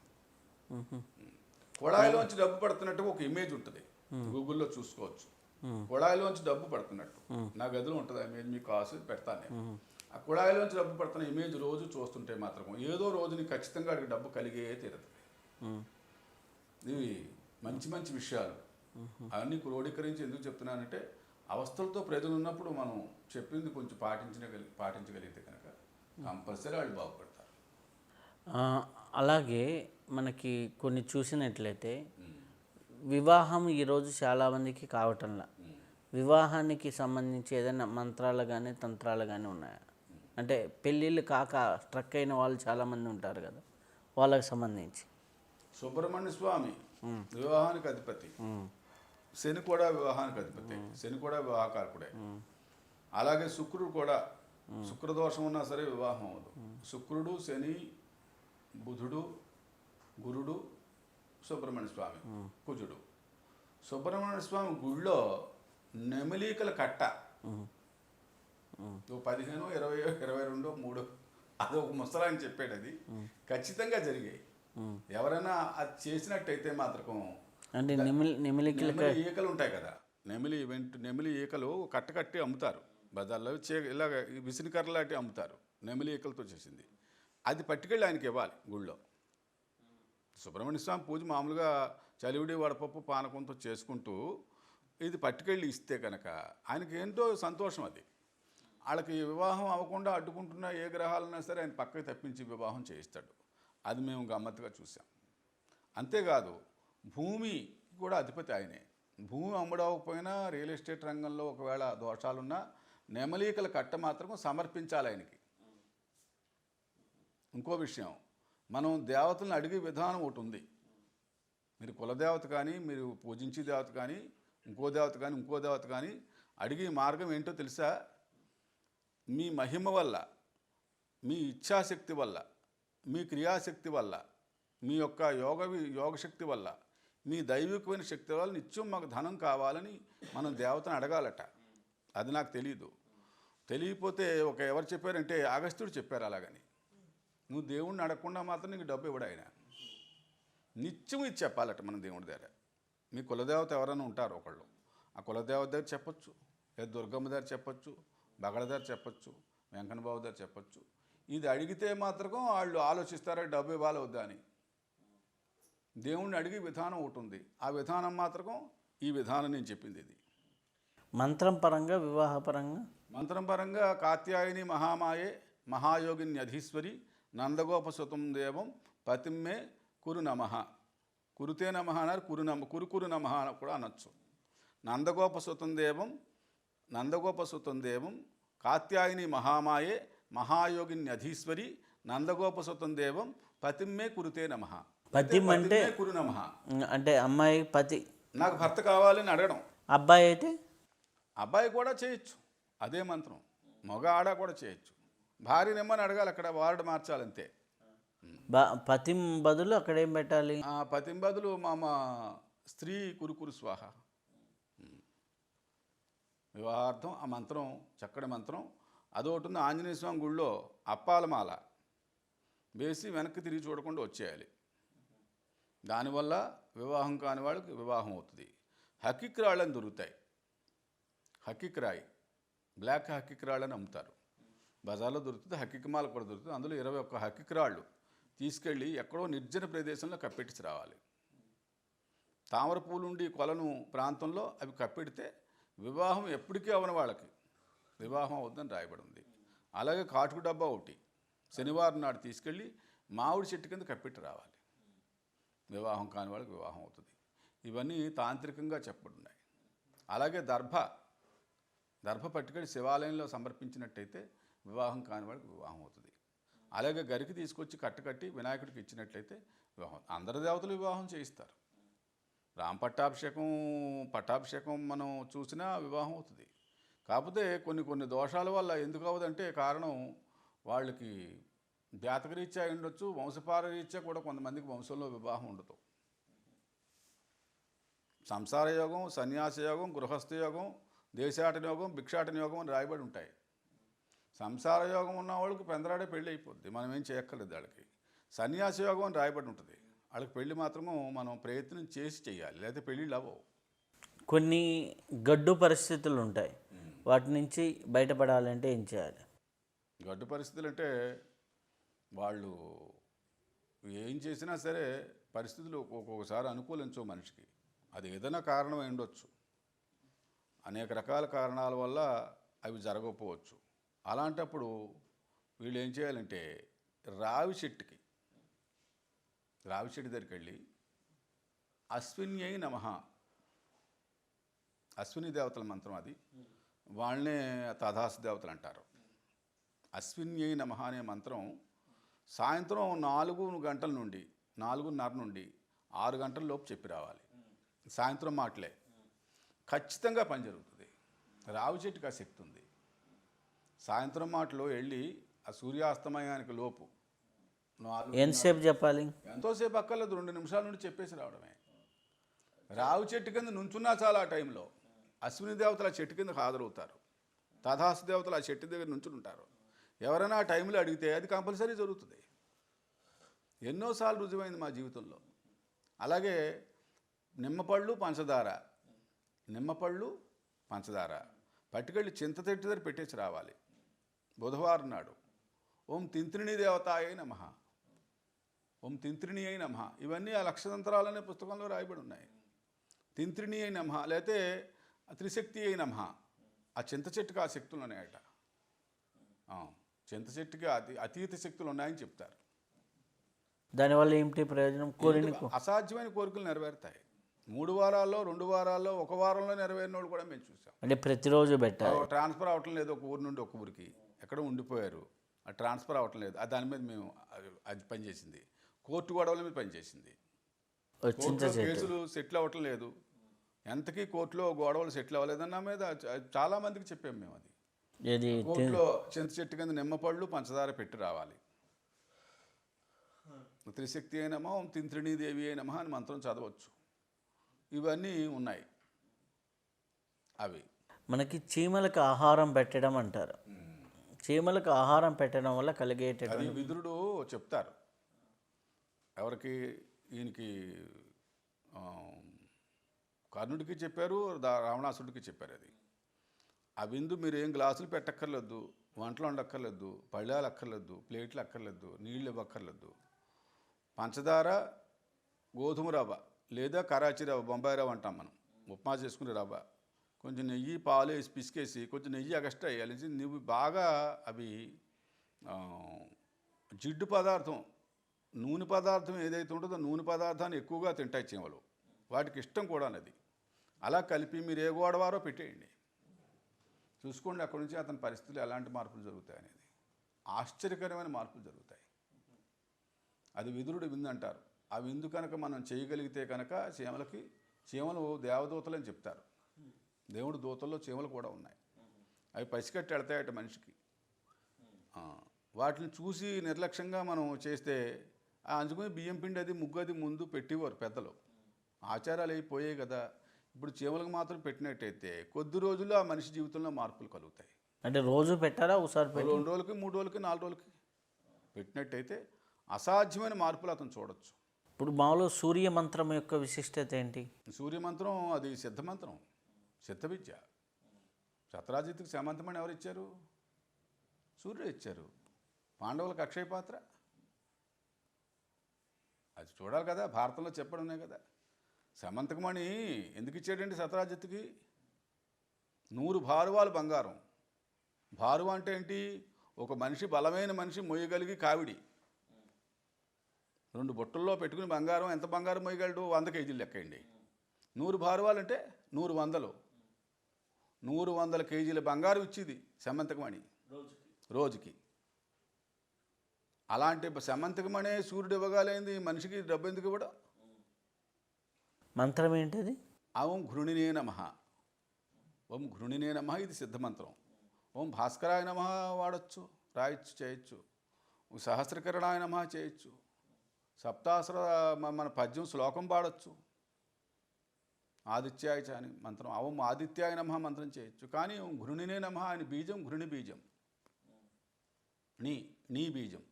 కొడాయిలోంచి డబ్బు పడుతున్నట్టు ఒక ఇమేజ్ ఉంటుంది, గూగుల్లో చూసుకోవచ్చు. కొడాయిలోంచి డబ్బు పడుతున్నట్టు నా గదిలో ఉంటుంది ఆ ఇమేజ్, మీకు కావాల్సి పెడతాను నేను. ఆ కుళాయిలోంచి డబ్బు పడుతున్న ఇమేజ్ రోజు చూస్తుంటే మాత్రం ఏదో రోజుని ఖచ్చితంగా అడిగి డబ్బు కలిగే తీరదు. ఇవి మంచి విషయాలు అవన్నీ క్రోడీకరించి ఎందుకు చెప్తున్నానంటే, అవస్థలతో ప్రజలు ఉన్నప్పుడు మనం చెప్పింది కొంచెం పాటించగలిగితే కనుక కంపల్సరీ వాళ్ళు బాగుపడతారు. అలాగే మనకి కొన్ని చూసినట్లయితే వివాహం ఈరోజు చాలామందికి కావటంలా, వివాహానికి సంబంధించి ఏదైనా మంత్రాలు కానీ తంత్రాలు కానీ ఉన్నాయా? అంటే పెళ్ళిళ్ళు కాక స్ట్రక్ అయిన వాళ్ళు చాలామంది ఉంటారు కదా, వాళ్ళకి సంబంధించి. సుబ్రహ్మణ్య స్వామి వివాహానికి అధిపతి, శని కూడా వివాహానికి అధిపతి, శని కూడా వివాహకారకుడే. అలాగే శుక్రుడు కూడా, శుక్రదోషం ఉన్నా సరే వివాహం అవ్వదు. శుక్రుడు, శని, బుధుడు, గురుడు, సుబ్రహ్మణ్య స్వామి, కుజుడు. సుబ్రహ్మణ్య స్వామి గుళ్ళో నెమలీకల కట్ట 15, 20, 22, 3 అది ఒక ముసలాయన చెప్పాడు. అది ఖచ్చితంగా జరిగాయి. ఎవరైనా అది చేసినట్టయితే మాత్రం, అంటే నెమిలి ఈకలు ఉంటాయి కదా, నెమిలి ఈకలు కట్టి అమ్ముతారు బజార్లో, ఇలాగ విసినికర్ర లాంటివి అమ్ముతారు, నెమిలి ఈకలతో చేసింది. అది పట్టుకెళ్ళి ఆయనకి ఇవ్వాలి గుళ్ళో. సుబ్రహ్మణ్య స్వామి పూజ మామూలుగా చలివిడి వడపప్పు పానకంతో చేసుకుంటూ ఇది పట్టుకెళ్ళి ఇస్తే కనుక ఆయనకి ఏంటో సంతోషం. అది వాళ్ళకి వివాహం అవ్వకుండా అడ్డుకుంటున్న ఏ గ్రహాలైనా సరే ఆయన పక్కకి తప్పించి వివాహం చేయిస్తాడు. అది మేము గమ్మత్తుగా చూసాం. అంతేకాదు భూమి కూడా అధిపతి ఆయనే. భూమి అమ్ముడవకపోయినా రియల్ ఎస్టేట్ రంగంలో ఒకవేళ దోషాలున్నా నెమలీకల కట్ట మాత్రం సమర్పించాలి ఆయనకి. ఇంకో విషయం, మనం దేవతలను అడిగే విధానం ఒకటి ఉంది. మీరు కులదేవత కానీ, మీరు పూజించే దేవత కానీ, ఇంకో దేవత కానీ అడిగే మార్గం ఏంటో తెలుసా? మీ మహిమ వల్ల, మీ ఇచ్ఛాశక్తి వల్ల, మీ క్రియాశక్తి వల్ల, మీ యొక్క యోగశక్తి వల్ల, మీ దైవికమైన శక్తి వల్ల నిత్యం మాకు ధనం కావాలని మనం దేవతను అడగాలట. అది నాకు తెలియకపోతే ఎవరు చెప్పారంటే అగస్త్యుడు చెప్పారు. అలాగని నువ్వు దేవుణ్ణి అడగకుండా మాత్రం నీకు డబ్బు ఇవ్వడు ఆయన. నిత్యం ఇది చెప్పాలట మనం దేవుడి దగ్గర. మీ కులదేవత ఎవరైనా ఉంటారు ఒకళ్ళు, ఆ కులదేవత దగ్గర చెప్పొచ్చు, లేదా దుర్గమ్మ దగ్గర చెప్పొచ్చు, బగడ దగ్గర చెప్పొచ్చు, వెంకన్నబాబు దగ్గర చెప్పొచ్చు. ఇది అడిగితే మాత్రం వాళ్ళు ఆలోచిస్తారా డబ్బు ఇవ్వాలి వద్దా అని. దేవుణ్ణి అడిగే విధానం ఒకటి ఉంది. ఆ విధానం మాత్రం ఈ విధానం నేను చెప్పింది. ఇది మంత్రం పరంగా, వివాహపరంగా. మంత్రం పరంగా కాత్యాయని మహామాయే మహాయోగిన్యధీశ్వరి నందగోపసుతం దేవం పతిమ్మే కురు నమః. కురుతే నమః అన్నారు, కురు నమః కూడా అనొచ్చు. నందగోపసుతం దేవం కాత్యాయని మహామాయే మహాయోగిన్యధీశ్వరి నందగోపసుతం దేవం పతిమ్మే కురుతే నమః. పతిం అంటే కురు నమః అంటే అమ్మాయి పతి, నాకు భర్త కావాలని అడగడం. అబ్బాయి అయితే అబ్బాయి కూడా చేయొచ్చు, అదే మంత్రం. మగ ఆడ కూడా చేయొచ్చు. భార్యనేమని అడగాలి, అక్కడ వార్డు మార్చాలంతే. పతిం బదులు అక్కడ ఏం పెట్టాలి? పతిం బదులు మా స్త్రీ కురుకురు స్వాహ. వివాహార్థం ఆ మంత్రం చక్కటి మంత్రం. అదొకటి ఉంది ఆంజనేయ స్వామి గుళ్ళో అప్పాలమాల వేసి వెనక్కి తిరిగి చూడకుండా వచ్చేయాలి. దానివల్ల వివాహం కాని వాళ్ళకి వివాహం అవుతుంది. హకిక్ రాళ్ళని దొరుకుతాయి. హకిక్ రాయి, బ్లాక్ హకిక్ రాళ్ళని అమ్ముతారు, బజార్లో దొరుకుతుంది. హకిక్ మాల కూడా దొరుకుతుంది. అందులో 21 హకిక్ రాళ్ళు తీసుకెళ్ళి ఎక్కడో నిర్జన ప్రదేశంలో కప్పెట్టి రావాలి. తామర పూలుండి కొలను ప్రాంతంలో అవి కప్పెడితే వివాహం ఎప్పటికీ అవని వాళ్ళకి వివాహం అవుతుందని రాయబడి ఉంది. అలాగే కాటుకు డబ్బా ఒకటి శనివారం నాడు తీసుకెళ్ళి మామిడి చెట్టు కింద కప్పెట్టి రావాలి. వివాహం కాని వాళ్ళకి వివాహం అవుతుంది. ఇవన్నీ తాంత్రికంగా చెప్పబడినాయి. అలాగే దర్భ పట్టుకెళ్ళి శివాలయంలో సమర్పించినట్టయితే వివాహం కాని వాళ్ళకి వివాహం అవుతుంది. అలాగే గరికి తీసుకొచ్చి కట్టి వినాయకుడికి ఇచ్చినట్లయితే వివాహం. అందరి దేవతలు వివాహం చేయిస్తారు. రామ పట్టాభిషేకం మనం చూసినా వివాహం అవుతుంది. కాకపోతే కొన్ని దోషాల వల్ల ఎందుకు అవ్వదంటే కారణం వాళ్ళకి జాతకరీత్యా ఉండొచ్చు, వంశపారరీత్యా కూడా కొంతమందికి వంశంలో వివాహం ఉండదు. సంసార యోగం, సన్యాస యోగం, గృహస్థ యోగం, దేశాటన యోగం, భిక్షాటన యోగం అని రాయబడి ఉంటాయి. సంసార యోగం ఉన్న వాళ్ళకి పెందరాడే పెళ్ళి అయిపోద్ది, మనం ఏం చేయక్కర్లేదు. వాళ్ళకి సన్యాస యోగం అని రాయబడి ఉంటుంది. వాళ్ళకి పెళ్ళి మాత్రము మనం ప్రయత్నం చేసి చేయాలి, లేకపోతే పెళ్ళిళ్ళు అవ్వవు. కొన్ని గడ్డు పరిస్థితులు ఉంటాయి, వాటి నుంచి బయటపడాలంటే ఏం చేయాలి? గడ్డు పరిస్థితులు అంటే వాళ్ళు ఏం చేసినా సరే పరిస్థితులు ఒక్కొక్కసారి అనుకూలించవు మనిషికి. అది ఏదైనా కారణం అయి ఉండొచ్చు. అనేక రకాల కారణాల వల్ల అవి జరగకపోవచ్చు. అలాంటప్పుడు వీళ్ళు ఏం చేయాలంటే రావి చెట్టు దగ్గరికి వెళ్ళి అశ్విన్యై నమః, అశ్విని దేవతల మంత్రం అది, వాళ్ళనే తథాస్తు దేవతలు అంటారు. అశ్విన్యై నమః అనే మంత్రం సాయంత్రం 4 గంటల నుండి 4:30 నుండి 6 గంటల లోపు చెప్పి రావాలి. సాయంత్రం మాటలే, ఖచ్చితంగా పని జరుగుతుంది. రావి చెట్టుకి ఆ శక్తి ఉంది. సాయంత్రం మాటలో వెళ్ళి ఆ సూర్యాస్తమయానికి లోపు ఎంతసేపు చెప్పాలి? ఎంతోసేపు అక్కర్లేదు, 2 నిమిషాల నుండి చెప్పేసి రావడమే. రావి చెట్టు కింద నుంచున్నా చాలా ఆ టైంలో అశ్విని దేవతలు ఆ చెట్టు కింద హాజరవుతారు. తథాస్తు దేవతలు ఆ చెట్టు దగ్గర నుంచుంటారు. ఎవరైనా ఆ టైంలో అడిగితే అది కంపల్సరీ జరుగుతుంది. ఎన్నోసార్లు రుజువైంది మా జీవితంలో. అలాగే నిమ్మపళ్ళు పంచదార పట్టుకెళ్ళి చింత చెట్టు దగ్గర పెట్టేసి రావాలి. బుధవారం నాడు ఓం తింత్రిణీ దేవతాయై నమః, ఓం తింత్రిణి అయి నమః, ఇవన్నీ ఆ లక్షతంత్రాలు అనే పుస్తకంలో రాయబడి ఉన్నాయి. తింత్రిణి అయి నమః, లేకపోతే త్రిశక్తి అయి నమః. ఆ చింత చెట్టుకి ఆ శక్తులు ఉన్నాయట. చింత చెట్టుకి అతీత శక్తులు ఉన్నాయని చెప్తారు. దానివల్ల ఏమిటి ప్రయోజనం? అసాధ్యమైన కోరికలు నెరవేరుతాయి. 3 వారాల్లో, 2 వారాల్లో, 1 వారంలో నెరవేరిన వాళ్ళు కూడా మేము చూసాం. అంటే ప్రతిరోజు పెట్టాలి. ట్రాన్స్ఫర్ అవ్వటం లేదు, ఒక ఊరి నుండి ఒక ఊరికి ఎక్కడో ఉండిపోయారు, ఆ ట్రాన్స్ఫర్ అవ్వటం లేదు. దాని మీద మేము అది పనిచేసింది. కోర్టు గొడవల మీద పనిచేసింది. కేసులు సెటిల్ అవ్వటం లేదు, ఎంతకీ కోర్టులో గొడవలు సెటిల్ అవ్వలేదన్న మీద చాలామందికి చెప్పాము మేము. అది కోర్టులో చింత చెట్టు కింద నిమ్మపళ్ళు పంచదార పెట్టి రావాలి. త్రిశక్తి అయినమో ఓం తింత్రిణీ దేవి అయినమో అని మంత్రం చదవచ్చు. ఇవన్నీ ఉన్నాయి. అవి మనకి చీమలకు ఆహారం పెట్టడం అంటారు. చీమలకు ఆహారం పెట్టడం వల్ల కలిగేటటువంటి విదురుడు చెప్తారు. ఎవరికి? ఈయనకి కర్ణుడికి చెప్పారు, రావణాసుడికి చెప్పారు. అది ఆ విందు మీరు ఏం గ్లాసులు పెట్టక్కర్లేదు, వంటలు వండక్కర్లేదు, పళ్ళాలు అక్కర్లేదు, ప్లేట్లు అక్కర్లేదు, నీళ్ళు ఇవ్వక్కర్లేదు. పంచదార, గోధుమ రవ్వ లేదా కరాచీ రవ్వ, బొంబాయి రవ్వ అంటాం మనం, ఉప్మా చేసుకునే రవ్వ, కొంచెం నెయ్యి పాలు వేసి పిసికేసి కొంచెం నెయ్యి ఎక్స్ట్రా వేయాలి. నువ్వు బాగా అవి జిడ్డు పదార్థం, నూనె పదార్థం ఏదైతే ఉంటుందో నూనె పదార్థాన్ని ఎక్కువగా తింటాయి చీమలు, వాటికి ఇష్టం కూడా అన్నది. అలా కలిపి మీరు ఏ గోడవారో పెట్టేయండి, చూసుకోండి అక్కడి నుంచి అతని పరిస్థితులు ఎలాంటి మార్పులు జరుగుతాయి అనేది. ఆశ్చర్యకరమైన మార్పులు జరుగుతాయి. అది విదురుడు విందు అంటారు. ఆ విందు కనుక మనం చేయగలిగితే కనుక చీమలు దేవదూతలు అని చెప్తారు. దేవుడు దూతల్లో చీమలు కూడా ఉన్నాయి. అవి పసికట్టి వెళ్తాయట మనిషికి. వాటిని చూసి నిర్లక్ష్యంగా మనం చేస్తే అందుకని బియ్యం పిండి అది ముగ్గు అది ముందు పెట్టేవారు పెద్దలు. ఆచారాలు అయిపోయాయి కదా. ఇప్పుడు చీమలకు మాత్రం పెట్టినట్టయితే కొద్ది రోజుల్లో ఆ మనిషి జీవితంలో మార్పులు కలుగుతాయి. అంటే రోజు పెట్టారా ఒకసారి పెట్టి? 2 రోజులకి, 3 రోజులకి, 4 రోజులకి పెట్టినట్టయితే అసాధ్యమైన మార్పులు అతను చూడొచ్చు. ఇప్పుడు మామూలు సూర్య మంత్రం యొక్క విశిష్టత ఏంటి? సూర్యమంత్రం అది సిద్ధమంత్రం, సిద్ధ విద్య. శతరాజిత్తుకి సమంతమని ఎవరు ఇచ్చారు? సూర్యుడు ఇచ్చారు. పాండవులకు అక్షయ పాత్ర అది చూడాలి కదా, భారతంలో చెప్పడం ఉన్నాయి కదా. సమంతకమణి ఎందుకు ఇచ్చాడండి శతరాజిత్తుకి? 100 భారువాలు బంగారం. భారువ అంటే ఏంటి? ఒక మనిషి, బలమైన మనిషి మొయ్యగలిగి కావిడి 2 బుట్టల్లో పెట్టుకుని బంగారం, ఎంత బంగారం మొయ్యగలడు? 100 కేజీలు లెక్కండి. 100 భారువాలు అంటే 100 వందలు, 100 కేజీల బంగారం ఇచ్చేది సమంతకమణి రోజుకి. అలాంటి సమంతకమణే సూర్యుడు ఇవ్వగలిగింది, మనిషికి డబ్బు ఎందుకు ఇవ్వడం? మంత్రం ఏంటిది? ఓం ఘృణినే నమః, ఓం ఘృణినే నమః, ఇది సిద్ధమంత్రం. ఓం భాస్కరాయ నమః వాడచ్చు, రాయొచ్చు, చేయొచ్చు. సహస్రకిరణాయ నమః చేయొచ్చు. సప్తాసర మన పద్యం శ్లోకం పాడొచ్చు. ఆదిత్యాయ అని మంత్రం, ఓం ఆదిత్యాయ నమః మంత్రం చేయొచ్చు. కానీ ఓం ఘృణినే నమః అని బీజం, ఘృణి బీజం, నీ బీజం,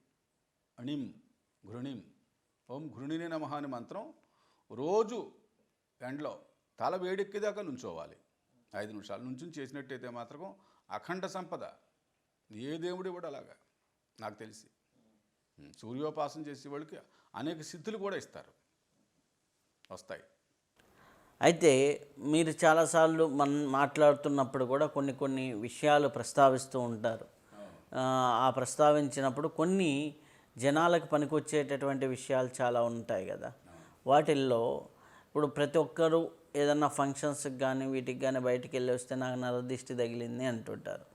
అణిం ఘృణిం. ఓం ఘృణినే నమః అని మంత్రం రోజు ఎండలో తల వేడెక్కేదాకా నుంచోవాలి. 5 నిమిషాలు నుంచుని చేసినట్టయితే మాత్రం అఖండ సంపద. ఏ దేవుడు కూడా అలాగా నాకు తెలిసి. సూర్యోపాసన చేసే వాళ్ళకి అనేక సిద్ధులు కూడా ఇస్తారు, వస్తాయి. అయితే మీరు చాలాసార్లు మాట్లాడుతున్నప్పుడు కూడా కొన్ని విషయాలు ప్రస్తావిస్తూ ఉంటారు. ఆ ప్రస్తావించినప్పుడు కొన్ని జనాలకు పనికొచ్చేటటువంటి విషయాలు చాలా ఉంటాయి కదా. వాటిల్లో ఇప్పుడు ప్రతి ఒక్కరూ ఏదన్నా ఫంక్షన్స్కి కానీ వీటికి కానీ బయటికి వెళ్ళి వస్తే నాకు నరదిష్టి తగిలింది అంటుంటారు.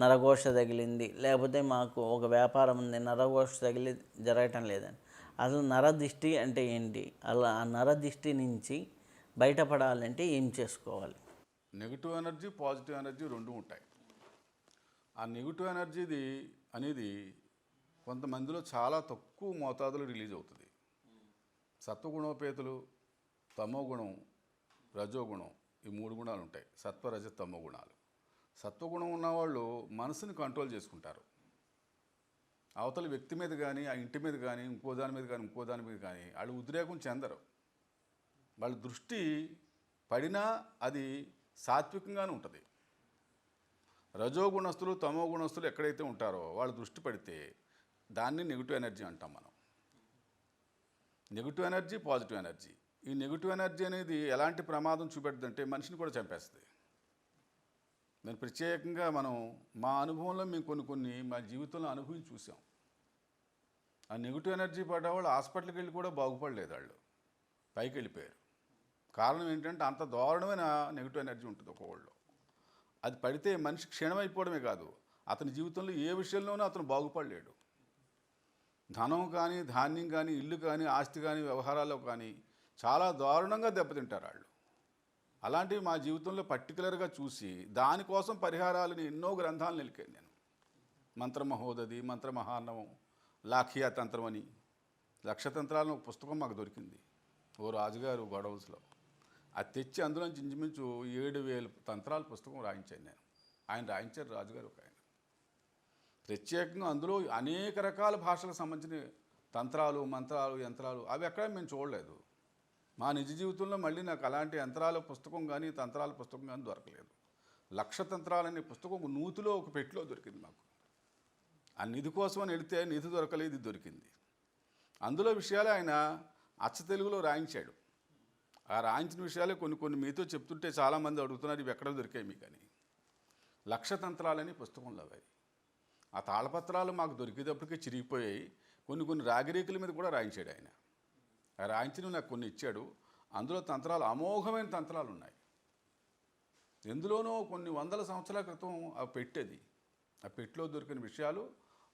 నరఘోష తగిలింది, లేకపోతే మాకు ఒక వ్యాపారం ఉంది నరఘోష తగిలి జరగటం లేదని. అసలు నరదిష్టి అంటే ఏంటి? అలా ఆ నరదిష్టి నుంచి బయటపడాలంటే ఏం చేసుకోవాలి? నెగిటివ్ ఎనర్జీ, పాజిటివ్ ఎనర్జీ 2 ఉంటాయి. ఆ నెగిటివ్ ఎనర్జీది అనేది కొంతమందిలో చాలా తక్కువ మోతాదులో రిలీజ్ అవుతుంది. సత్వగుణోపేతులు, తమో గుణం, రజోగుణం, ఈ 3 గుణాలు ఉంటాయి. సత్వ, రజ, తమో గుణాలు. సత్వగుణం ఉన్నవాళ్ళు మనసుని కంట్రోల్ చేసుకుంటారు. అవతల వ్యక్తి మీద కానీ, ఆ ఇంటి మీద కానీ, ఇంకో దాని మీద కానీ వాళ్ళు ఉద్రేకం చెందరు. వాళ్ళ దృష్టి పడినా అది సాత్వికంగానే ఉంటుంది. రజోగుణస్తులు, తమో గుణస్తులు ఎక్కడైతే ఉంటారో వాళ్ళ దృష్టి పడితే దాన్ని నెగిటివ్ ఎనర్జీ అంటాం మనం. Negative energy, positive energy. ఈ నెగిటివ్ ఎనర్జీ అనేది ఎలాంటి ప్రమాదం చూపెడుతుందంటే మనిషిని కూడా చంపేస్తుంది. నేను ప్రత్యేకంగా మా అనుభవంలో మేము కొన్ని మా జీవితంలో అనుభవించి చూసాం. ఆ నెగిటివ్ ఎనర్జీ పడ్డవాళ్ళు హాస్పిటల్కి వెళ్ళి కూడా బాగుపడలేదు, వాళ్ళు పైకి వెళ్ళిపోయారు. కారణం ఏంటంటే అంత దారుణమైన నెగిటివ్ ఎనర్జీ ఉంటుంది ఒక్కొక్కళ్ళు. అది పడితే మనిషి క్షీణమైపోవడమే కాదు, అతని జీవితంలో ఏ విషయంలోనూ అతను బాగుపడలేడు. ధనం కానీ, ధాన్యం కానీ, ఇల్లు కానీ, ఆస్తి కానీ, వ్యవహారాల్లో కానీ చాలా దారుణంగా దెబ్బతింటారు వాళ్ళు. అలాంటివి మా జీవితంలో పర్టికులర్గా చూసి దానికోసం పరిహారాలని ఎన్నో గ్రంథాలు నిలికాను నేను. మంత్రమహోదది, మంత్రమహార్ణవం, లాఖియా తంత్రం అని, లక్షతంత్రాలను ఒక పుస్తకం మాకు దొరికింది ఓ రాజుగారు గొడవల్స్లో. అది తెచ్చి అందులో ఇంచుమించు 7,000 తంత్రాల పుస్తకం రాయించాను నేను. ఆయన రాయించారు, రాజుగారు ఒక ఆయన. ప్రత్యేకంగా అందులో అనేక రకాల భాషలకు సంబంధించిన తంత్రాలు, మంత్రాలు, యంత్రాలు అవి ఎక్కడ మేము చూడలేదు. మా నిజ జీవితంలో మళ్ళీ నాకు అలాంటి యంత్రాల పుస్తకం కానీ, తంత్రాల పుస్తకం కానీ దొరకలేదు. 1,00,000 తంత్రాలనే పుస్తకం ఒక నూతిలో, ఒక పెట్టిలో దొరికింది మాకు. ఆ నిధి కోసం అని వెళితే నిధి దొరకలేదు, ఇది దొరికింది. అందులో విషయాలు ఆయన అచ్చ తెలుగులో రాయించాడు. ఆ రాయించిన విషయాలే కొన్ని మీతో చెప్తుంటే చాలామంది అడుగుతున్నారు ఇవి ఎక్కడ దొరికాయి మీకు అని. 1,00,000 తంత్రాలని పుస్తకంలో అవి. ఆ తాళపత్రాలు మాకు దొరికేటప్పటికే చిరిగిపోయాయి. కొన్ని రాగిరేకుల మీద కూడా రాయించాడు ఆయన. ఆ రాయించినవి నాకు కొన్ని ఇచ్చాడు. అందులో తంత్రాలు, అమోఘమైన తంత్రాలు ఉన్నాయి. ఎందులోనో కొన్ని వందల సంవత్సరాల క్రితం ఆ పెట్టేది, ఆ పెట్టిలో దొరికిన విషయాలు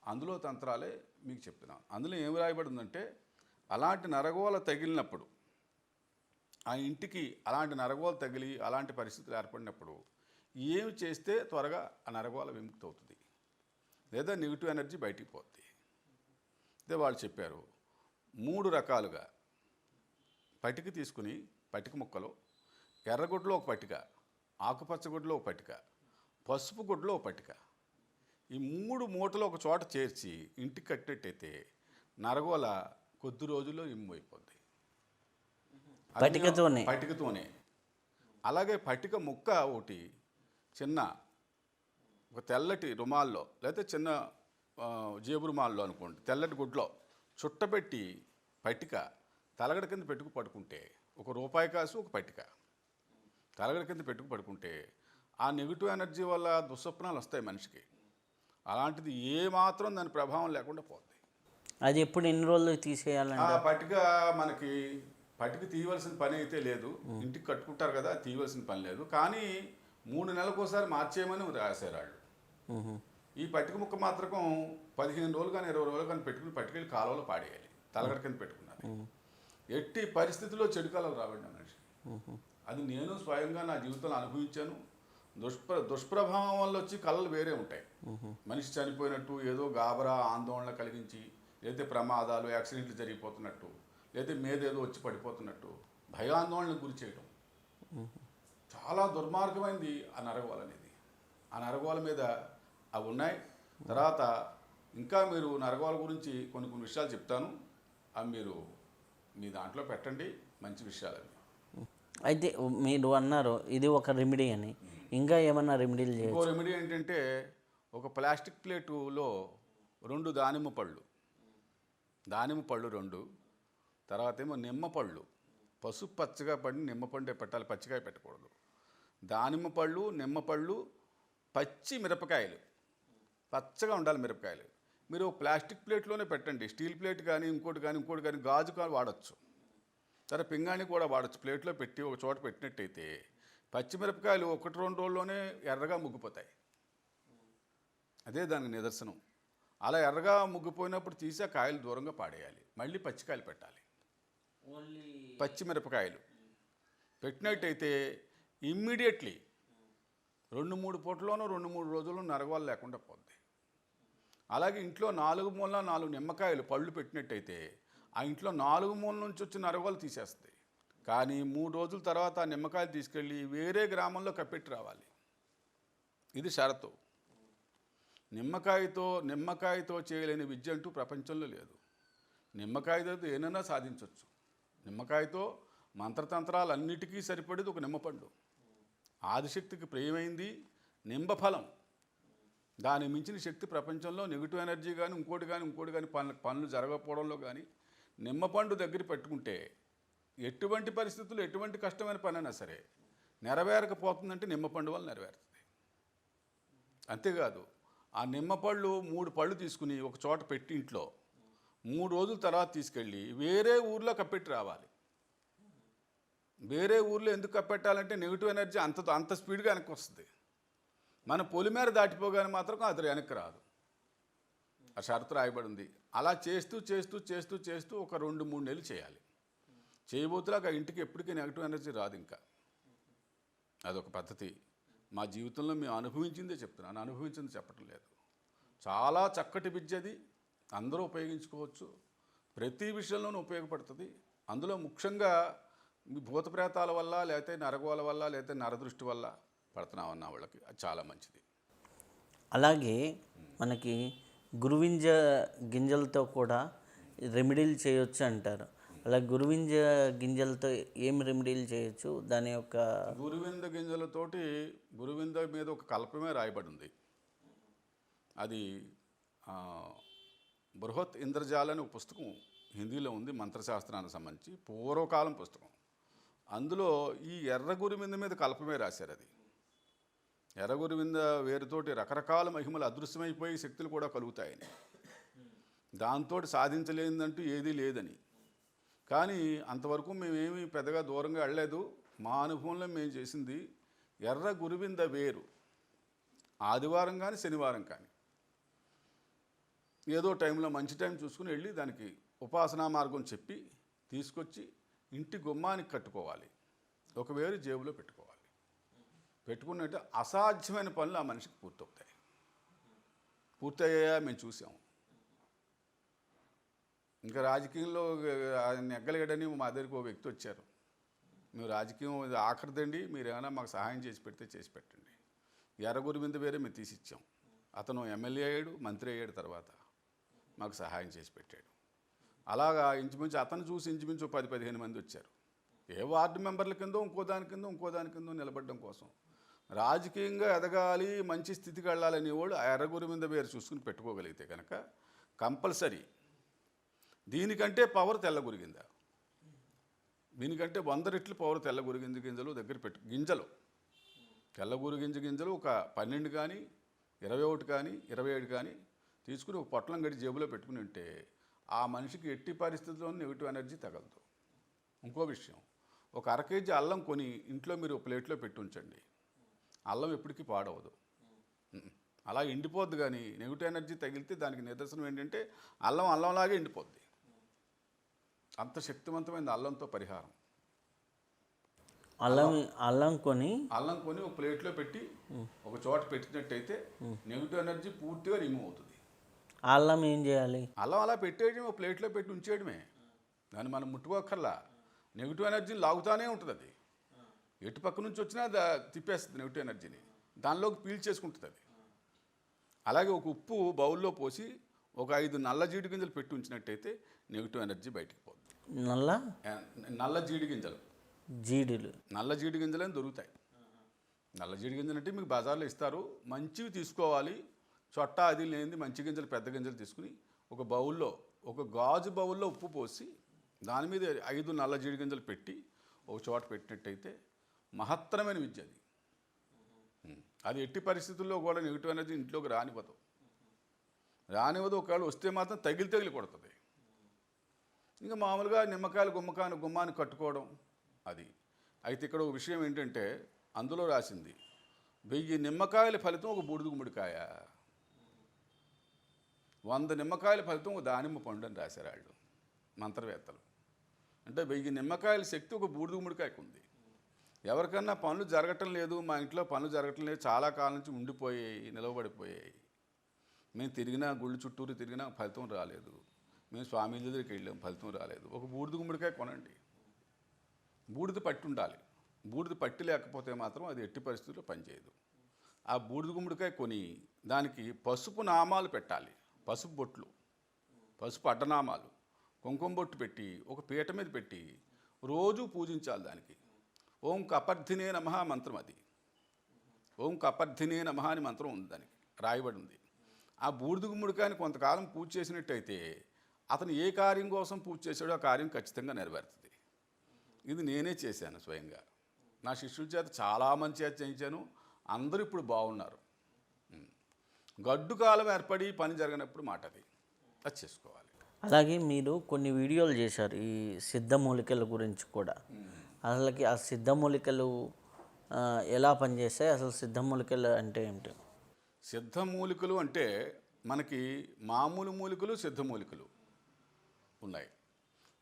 అందులో తంత్రాలే మీకు చెప్తున్నాను. అందులో ఏం రాయబడిందంటే అలాంటి నరగోల తగిలినప్పుడు, ఆ ఇంటికి అలాంటి నరగోల తగిలి అలాంటి పరిస్థితులు ఏర్పడినప్పుడు ఏమి చేస్తే త్వరగా ఆ నరగోల విముక్తి అవుతుంది, లేదా నెగిటివ్ ఎనర్జీ బయటికి పోతుంది. అదే వాళ్ళు చెప్పారు 3 రకాలుగా పటిక తీసుకుని, పటిక ముక్కలో ఎర్రగుడ్లో ఒక పటిక, ఆకుపచ్చ గుడ్లో ఒక పటిక, పసుపు గుడ్లో ఒక పటిక ఈ 3 మూటలు ఒక చోట చేర్చి ఇంటికి కట్టినట్టయితే నరగోల కొద్ది రోజుల్లో అయిపోద్ది. పటికతోనే. పటికతోనే. అలాగే పటిక ముక్క ఒకటి చిన్న ఒక తెల్లటి రుమాల్లో లేకపోతే చిన్న జేబు రుమాల్లో అనుకోండి, తెల్లటి గుడ్లో చుట్టబెట్టి పటిక తలగడ కింద పెట్టుకు పడుకుంటే, ఒక రూపాయి కాసు ఒక పటిక తలగడ కింద పెట్టుకు పడుకుంటే ఆ నెగిటివ్ ఎనర్జీ వల్ల దుస్వప్నాలు వస్తాయి మనిషికి. అలాంటిది ఏ మాత్రం దాని ప్రభావం లేకుండా పోతుంది. అది ఎప్పుడు ఎన్ని రోజులు తీసేయాలండి? ఆ పటిక మనకి పటిక తీయవలసిన పని అయితే లేదు, ఇంటికి కట్టుకుంటారు కదా, తీయవలసిన పని లేదు. కానీ 3 నెలలకు ఒకసారి మార్చేయమని రాశారు వాళ్ళు. ఈ పటిక ముక్క మాత్రం 15 రోజులు కానీ 20 రోజులు కానీ పెట్టుకుని పట్టుకెళ్ళి కాలువలో పాడేయాలి, తలగడ కింద పెట్టుకున్నారు. ఎట్టి పరిస్థితుల్లో చెడు కళలు రావండి మనిషి. అది నేను స్వయంగా నా జీవితంలో అనుభవించాను. దుష్ప్రభావం వల్ల వచ్చి కళలు వేరే ఉంటాయి. మనిషి చనిపోయినట్టు, ఏదో గాబరా ఆందోళన కలిగించి, లేకపోతే ప్రమాదాలు యాక్సిడెంట్లు జరిగిపోతున్నట్టు, లేకపోతే మీదేదో వచ్చి పడిపోతున్నట్టు భయాందోళనకు గురి చేయడం చాలా దుర్మార్గమైంది ఆ నరగోల అనేది. ఆ నరగోల మీద అవి ఉన్నాయి. తర్వాత ఇంకా మీరు నరగోల గురించి కొన్ని విషయాలు చెప్తాను, అవి మీరు మీ దాంట్లో పెట్టండి, మంచి విషయాలు అవి. అయితే మీరు అన్నారు ఇది ఒక రెమెడీ అని, ఇంకా ఏమన్నా రెమెడీలు ఇంకో చేయొచ్చు? రెమెడీ ఏంటంటే, ఒక ప్లాస్టిక్ ప్లేటులో 2 దానిమ్మ పళ్ళు 2, తర్వాత ఏమో నిమ్మ పళ్ళు, పసుపు పచ్చగా పడి నిమ్మపండే పెట్టాలి, పచ్చికాయ పెట్టకూడదు. దానిమ్మ పళ్ళు, నిమ్మ పళ్ళు, పచ్చి మిరపకాయలు, పచ్చగా ఉండాలి మిరపకాయలు. మీరు ప్లాస్టిక్ ప్లేట్లోనే పెట్టండి, స్టీల్ ప్లేట్ కానీ ఇంకోటి కానీ గాజు కానీ వాడచ్చు, సరే పింగాణి కూడా వాడచ్చు. ప్లేట్లో పెట్టి ఒక చోట పెట్టినట్టయితే పచ్చిమిరపకాయలు 1-2 రోజుల్లోనే ఎర్రగా ముగ్గిపోతాయి. అదే దానికి నిదర్శనం. అలా ఎర్రగా ముగ్గిపోయినప్పుడు తీసి ఆ కాయలు దూరంగా పాడేయాలి, మళ్ళీ పచ్చికాయలు పెట్టాలి. పచ్చిమిరపకాయలు పెట్టినట్టయితే ఇమ్మీడియట్లీ 2-3 పూటలోనూ 2-3 రోజుల్లో నరగోల లేకుండా పోద్ది. అలాగే ఇంట్లో 4 మూల 4 నిమ్మకాయలు పళ్ళు పెట్టినట్టయితే ఆ ఇంట్లో 4 మూల నుంచి వచ్చి నరగోలు తీసేస్తాయి. కానీ 3 రోజుల తర్వాత ఆ నిమ్మకాయలు తీసుకెళ్ళి వేరే గ్రామంలో కప్పెట్టి రావాలి. ఇది షరతు. నిమ్మకాయతో చేయలేని విద్య అంటూ ప్రపంచంలో లేదు. నిమ్మకాయతో ఏనైనా సాధించవచ్చు. నిమ్మకాయతో మంత్రతంత్రాలన్నిటికీ సరిపడేది ఒక నిమ్మపండు. ఆదిశక్తికి ప్రియమైంది నింబఫలం. దాని మించిన శక్తి ప్రపంచంలో నెగిటివ్ ఎనర్జీ కానీ ఇంకోటి కానీ పనులు జరగకపోవడంలో కానీ నిమ్మపండు దగ్గర పెట్టుకుంటే ఎటువంటి పరిస్థితుల్లో ఎటువంటి కష్టమైన పనైనా సరే నెరవేరకపోతుందంటే నిమ్మపండు వల్ల నెరవేరుతుంది. అంతేకాదు, ఆ నిమ్మపళ్ళు 3 పళ్ళు తీసుకుని ఒక చోట పెట్టి ఇంట్లో 3 రోజుల తర్వాత తీసుకెళ్ళి వేరే ఊర్లో కప్పెట్టి రావాలి. వేరే ఊర్లో ఎందుకు కప్పెట్టాలంటే నెగిటివ్ ఎనర్జీ అంత స్పీడ్గా వెనక్కి వస్తుంది. మన పొలిమేర దాటిపోగానే మాత్రం అది వెనక్కి రాదు. ఆ షరతు రాయబడి ఉంది. అలా చేస్తూ ఒక 2-3 నెలలు చేయాలి. చేయబోతులాగా ఇంటికి ఎప్పటికీ నెగిటివ్ ఎనర్జీ రాదు. ఇంకా అదొక పద్ధతి. మా జీవితంలో మేము అనుభవించిందే చెప్తున్నాను, అనుభవించింది చెప్పటం లేదు. చాలా చక్కటి విద్య అది, అందరూ ఉపయోగించుకోవచ్చు. ప్రతి విషయంలోనూ ఉపయోగపడుతుంది. అందులో ముఖ్యంగా భూత ప్రేతాల వల్ల, లేకపోతే నరగోల వల్ల, లేకపోతే నరదృష్టి వల్ల పడుతున్నామన్న వాళ్ళకి అది చాలా మంచిది. అలాగే మనకి గురువింజ గింజలతో కూడా రెమెడీలు చేయొచ్చు అంటారు. అలా గురువింజ గింజలతో ఏం రెమెడీలు చేయొచ్చు? దాని యొక్క గురువింద గింజలతోటి గురువింద మీద ఒక కల్పమే రాయబడి ఉంది. అది బృహత్ ఇంద్రజాల అనే ఒక పుస్తకం హిందీలో ఉంది, మంత్రశాస్త్రానికి సంబంధించి పూర్వకాలం పుస్తకం. అందులో ఈ ఎర్ర గురువింద మీద కల్పమే రాశారు. అది ఎర్ర గురువింద వేరుతోటి రకరకాల మహిమలు అదృశ్యమైపోయి శక్తులు కూడా కలుగుతాయని, దాంతో సాధించలేదంటూ ఏదీ లేదని. కానీ అంతవరకు మేమేమి పెద్దగా దూరంగా వెళ్ళలేదు. మా అనుభవంలో మేము చేసింది ఎర్ర గురువింద వేరు ఆదివారం కానీ శనివారం కానీ ఏదో టైంలో మంచి టైం చూసుకుని వెళ్ళి దానికి ఉపాసనా మార్గం చెప్పి తీసుకొచ్చి ఇంటి గుమ్మానికి కట్టుకోవాలి. ఒక వేరు జేబులో పెట్టుకోవాలి. పెట్టుకున్నట్టు అసాధ్యమైన పనులు ఆ మనిషికి పూర్తవుతాయి. పూర్తయ్యాయా మేము చూసాము. ఇంకా రాజకీయంలో నెగ్గలేడని మా దగ్గరికి ఒక వ్యక్తి వచ్చారు. మేము రాజకీయం ఇది ఆఖరిదండి, మీరు ఏమైనా మాకు సహాయం చేసి పెడితే చేసి పెట్టండి. ఎర్ర గురువింద వేరే మేము తీసిచ్చాం. అతను ఎమ్మెల్యే అయ్యాడు, మంత్రి అయ్యాడు, తర్వాత మాకు సహాయం చేసి పెట్టాడు. అలాగా ఇంచుమించు అతను చూసి ఇంచుమించు 10-15 మంది వచ్చారు. ఏ వార్డు మెంబర్ల కిందో ఇంకో దాని కిందో నిలబడడం కోసం. రాజకీయంగా ఎదగాలి, మంచి స్థితికి వెళ్ళాలని వాడు ఆ ఎర్రగురి మీద వేరు చూసుకుని పెట్టుకోగలిగితే కనుక కంపల్సరీ. దీనికంటే పవర్ తెల్ల గురిగింద, దీనికంటే 100 రెట్లు పవర్ తెల్ల గురిగింజ గింజలు దగ్గర గింజలు, తెల్ల గురిగింజ గింజలు ఒక 12 కానీ 21 కానీ 27 కానీ తీసుకుని ఒక పొట్లం గడి జేబులో పెట్టుకుని ఉంటే ఆ మనిషికి ఎట్టి పరిస్థితుల్లో నెగిటివ్ ఎనర్జీ తగలదు. ఇంకో విషయం, ఒక 1/2 కేజీ అల్లం కొని ఇంట్లో మీరు ప్లేట్లో పెట్టి ఉంచండి, అల్లం ఎప్పటికీ పాడవదు, అలా ఎండిపోద్ది. కానీ నెగిటివ్ ఎనర్జీ తగిలితే దానికి నిదర్శనం ఏంటంటే అల్లంలాగే ఎండిపోద్ది. అంత శక్తివంతమైన అల్లంతో పరిహారం. అల్లం కొని ఒక ప్లేట్లో పెట్టి ఒక చోట పెట్టినట్టయితే నెగిటివ్ ఎనర్జీ పూర్తిగా రిమూవ్ అవుతుంది. అల్లం ఏం చేయాలి? అల్లం అలా పెట్టేయడం, ఒక ప్లేట్లో పెట్టి ఉంచేయడమే, దాన్ని మనం ముట్టుకోకర్లా. నెగిటివ్ ఎనర్జీని లాగుతానే ఉంటుంది. అది ఎటు పక్క నుంచి వచ్చినా తిప్పేస్తుంది నెగిటివ్ ఎనర్జీని, దానిలోకి పీల్చేసుకుంటుంది అది. అలాగే ఒక ఉప్పు బౌల్లో పోసి ఒక 5 నల్ల జీడి గింజలు పెట్టి ఉంచినట్టయితే నెగిటివ్ ఎనర్జీ బయటికి పోతుంది. నల్ల జీడి గింజలు, నల్ల జీడి గింజలని దొరుకుతాయి. నల్ల జీడి గింజలు అంటే మీకు బజార్లో ఇస్తారు, మంచివి తీసుకోవాలి. చొట్టా అది లేనిది మంచి గింజలు, పెద్ద గింజలు తీసుకుని ఒక బౌల్లో, ఒక గాజు బౌల్లో ఉప్పు పోసి దాని మీద 5 నల్ల జీడి గింజలు పెట్టి ఒక చోట పెట్టినట్టయితే మహత్తరమైన విద్య అది. అది ఎట్టి పరిస్థితుల్లో కూడా నెగిటివ్ ఎనర్జీ ఇంట్లోకి రానివ్వదు. ఒకవేళ వస్తే మాత్రం తగిలి కొడుతుంది. ఇంకా మామూలుగా నిమ్మకాయలు గుమ్మాన్ని కట్టుకోవడం అది. అయితే ఇక్కడ ఒక విషయం ఏంటంటే అందులో రాసింది 1000 నిమ్మకాయల ఫలితం ఒక బూడిద గుమ్మడికాయ, 100 నిమ్మకాయల ఫలితం ఒక దానిమ్మ పండు అని రాశారు వాళ్ళు మంత్రవేత్తలు. అంటే 1000 నిమ్మకాయల శక్తి ఒక బూడిద గుమ్మడికాయకు ఉంది. ఎవరికన్నా పనులు జరగటం లేదు, మా ఇంట్లో పనులు జరగటం లేదు, చాలా కాలం నుంచి ఉండిపోయాయి, నిలవబడిపోయాయి, మేము తిరిగినా గుళ్ళు చుట్టూరు తిరిగినా ఫలితం రాలేదు, మేము స్వామీజీ దగ్గరికి వెళ్ళాం ఫలితం రాలేదు, ఒక బూడిద గుమ్మడికాయ కొనండి. బూడిద పట్టి ఉండాలి. బూడిద పట్టి లేకపోతే మాత్రం అది ఎట్టి పరిస్థితుల్లో పనిచేయదు. ఆ బూడిద గుమ్మడికాయ కొని దానికి పసుపు నామాలు పెట్టాలి, పసుపు బొట్లు, పసుపు అడ్డనామాలు, కుంకుమ బొట్టు పెట్టి ఒక పీట మీద పెట్టి రోజు పూజించాలి. దానికి ఓం కపర్ధినే నమః మంత్రం, అది ఓం కపర్ధినే నమః అని మంత్రం ఉంది, దానికి రాయబడి ఉంది. ఆ బూడిద గుమ్మడికాయని కొంతకాలం పూజ చేసినట్టయితే అతను ఏ కార్యం కోసం పూజ చేశాడో ఆ కార్యం ఖచ్చితంగా నెరవేరుతుంది. ఇది నేనే చేశాను స్వయంగా, నా శిష్యుల చేత చాలామంది చేత చేయించాను, అందరూ ఇప్పుడు బాగున్నారు. గడ్డు కాలం ఏర్పడి పని జరగనప్పుడు మాట అది చేసుకోవాలి. అలాగే మీరు కొన్ని వీడియోలు చేశారు ఈ సిద్ధమూలికల గురించి కూడా. అసలుకి ఆ సిద్ధమూలికలు ఎలా పనిచేస్తాయి, అసలు సిద్ధమూలికలు అంటే ఏమిటి? సిద్ధమూలికలు అంటే మనకి మామూలు మూలికలు, సిద్ధమూలికలు ఉన్నాయి.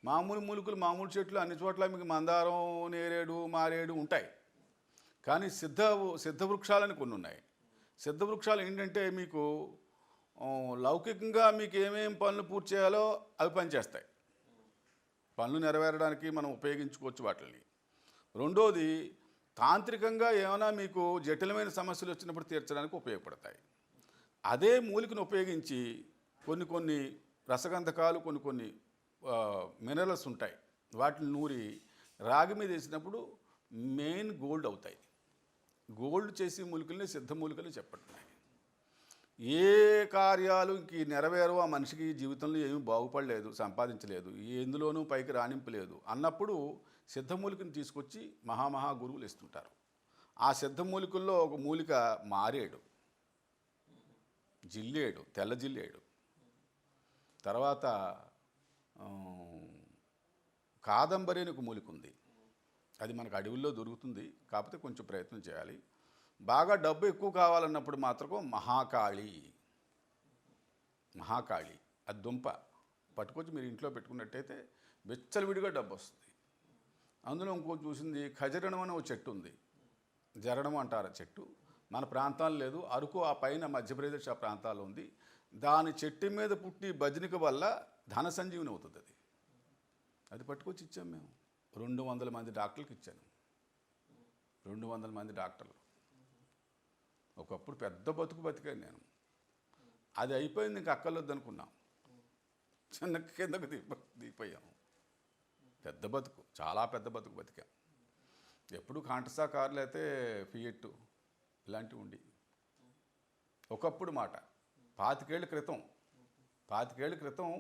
మామూలు మూలికలు, మామూలు చెట్లు అన్ని చోట్ల మీకు మందారం, నేరేడు, మారేడు ఉంటాయి. కానీ సిద్ధ వృక్షాలని కొన్ని ఉన్నాయి. సిద్ధ వృక్షాలు ఏంటంటే మీకు లౌకికంగా మీకు ఏమేం పనులు పూర్తి చేయాలో అవి పనిచేస్తాయి. పనులు నెరవేరడానికి మనం ఉపయోగించుకోవచ్చు వాటిని. రెండోది తాంత్రికంగా ఏమైనా మీకు జటిలమైన సమస్యలు వచ్చినప్పుడు తీర్చడానికి ఉపయోగపడతాయి. అదే మూలికను ఉపయోగించి కొన్ని రసగంధకాలు, కొన్ని మినరల్స్ ఉంటాయి, వాటిని నూరి రాగి మీద వేసినప్పుడు మెయిన్ గోల్డ్ అవుతాయి. గోల్డ్ చేసి మూలికల్ని సిద్ధమూలికలు చెప్పట్టున్నాయి. ఏ కార్యాలు ఇంక నెరవేరవు, ఆ మనిషికి జీవితంలో ఏమీ బాగుపడలేదు, సంపాదించలేదు, ఎందులోనూ పైకి రాణింపలేదు అన్నప్పుడు సిద్ధమూలికను తీసుకొచ్చి మహా గురువులు ఇస్తుంటారు. ఆ సిద్ధమూలికల్లో ఒక మూలిక మారేడు, జిల్లేడు, తెల్ల జిల్లేడు, తర్వాత కాదంబరి అని ఒక మూలిక ఉంది. అది మనకు అడవుల్లో దొరుకుతుంది, కాకపోతే కొంచెం ప్రయత్నం చేయాలి. బాగా డబ్బు ఎక్కువ కావాలన్నప్పుడు మాత్రం మహాకాళి, అది దుంప పట్టుకొచ్చి మీరు ఇంట్లో పెట్టుకున్నట్టయితే విచ్చలవిడిగా డబ్బు వస్తుంది. అందులో ఇంకో చూసింది ఖజరణం అనే ఒక చెట్టు ఉంది, జరణం అంటారు ఆ చెట్టు. మన ప్రాంతాల్లో లేదు, అరకు ఆ పైన మధ్యప్రదేశ్ ఆ ప్రాంతాల్లో ఉంది. దాని చెట్టు మీద పుట్టి భజనిక వల్ల ధన సంజీవని అవుతుంది. అది పట్టుకొచ్చి ఇచ్చాం మేము. 200 మంది డాక్టర్లకు ఇచ్చాను. 200 మంది డాక్టర్లు. ఒకప్పుడు పెద్ద బతికాను నేను. అది అయిపోయింది, ఇంక అక్కర్లేదు అనుకున్నాం. చిన్న కిందకు దిగిపోయాం. పెద్ద బతుకు, చాలా పెద్ద బతుకు బతికాం. ఎప్పుడు కాంటసా కార్లు అయితే ఫియట్ ఇలాంటివి ఉండి. ఒకప్పుడు మాట 25 ఏళ్ళ క్రితం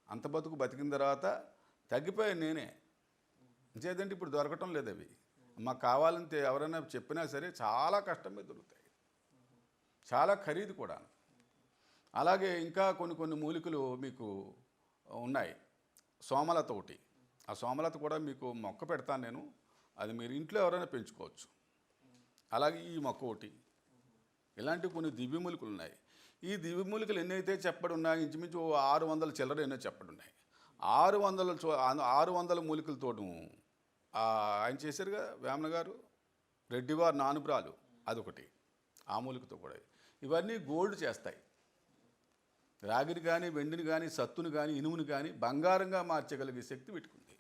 అంత బతుకు బతికిన తర్వాత తగ్గిపోయాను నేనే. ఇంకేదంటే ఇప్పుడు దొరకటం లేదు అవి. మాకు కావాలంటే ఎవరైనా చెప్పినా సరే చాలా కష్టం మీద దొరుకుతాయి, చాలా ఖరీదు కూడా. అలాగే ఇంకా కొన్ని మూలికలు మీకు ఉన్నాయి. సోమలత ఒకటి, ఆ సోమలత కూడా మీకు మొక్క పెడతాను నేను, అది మీరు ఇంట్లో ఎవరైనా పెంచుకోవచ్చు. అలాగే ఈ మొక్క ఒకటి, ఇలాంటి కొన్ని దివ్యమూలికలు ఉన్నాయి. ఈ దివ్యమూలికలు ఎన్నైతే చెప్పడి ఉన్నాయి, ఇంచుమించు 600 చిల్లర ఎన్నో చెప్పడి ఉన్నాయి. 600 మూలికలతోటూ ఆయన చేశారుగా వేమన గారు, రెడ్డివారి నానుబ్రాలు అదొకటి, ఆ మూలికతో కూడా. ఇవన్నీ గోల్డ్ చేస్తాయి. రాగిని కానీ, వెండిని కానీ, సత్తుని కానీ, ఇనుముని కానీ బంగారంగా మార్చగలిగే శక్తి పెట్టుకుంది.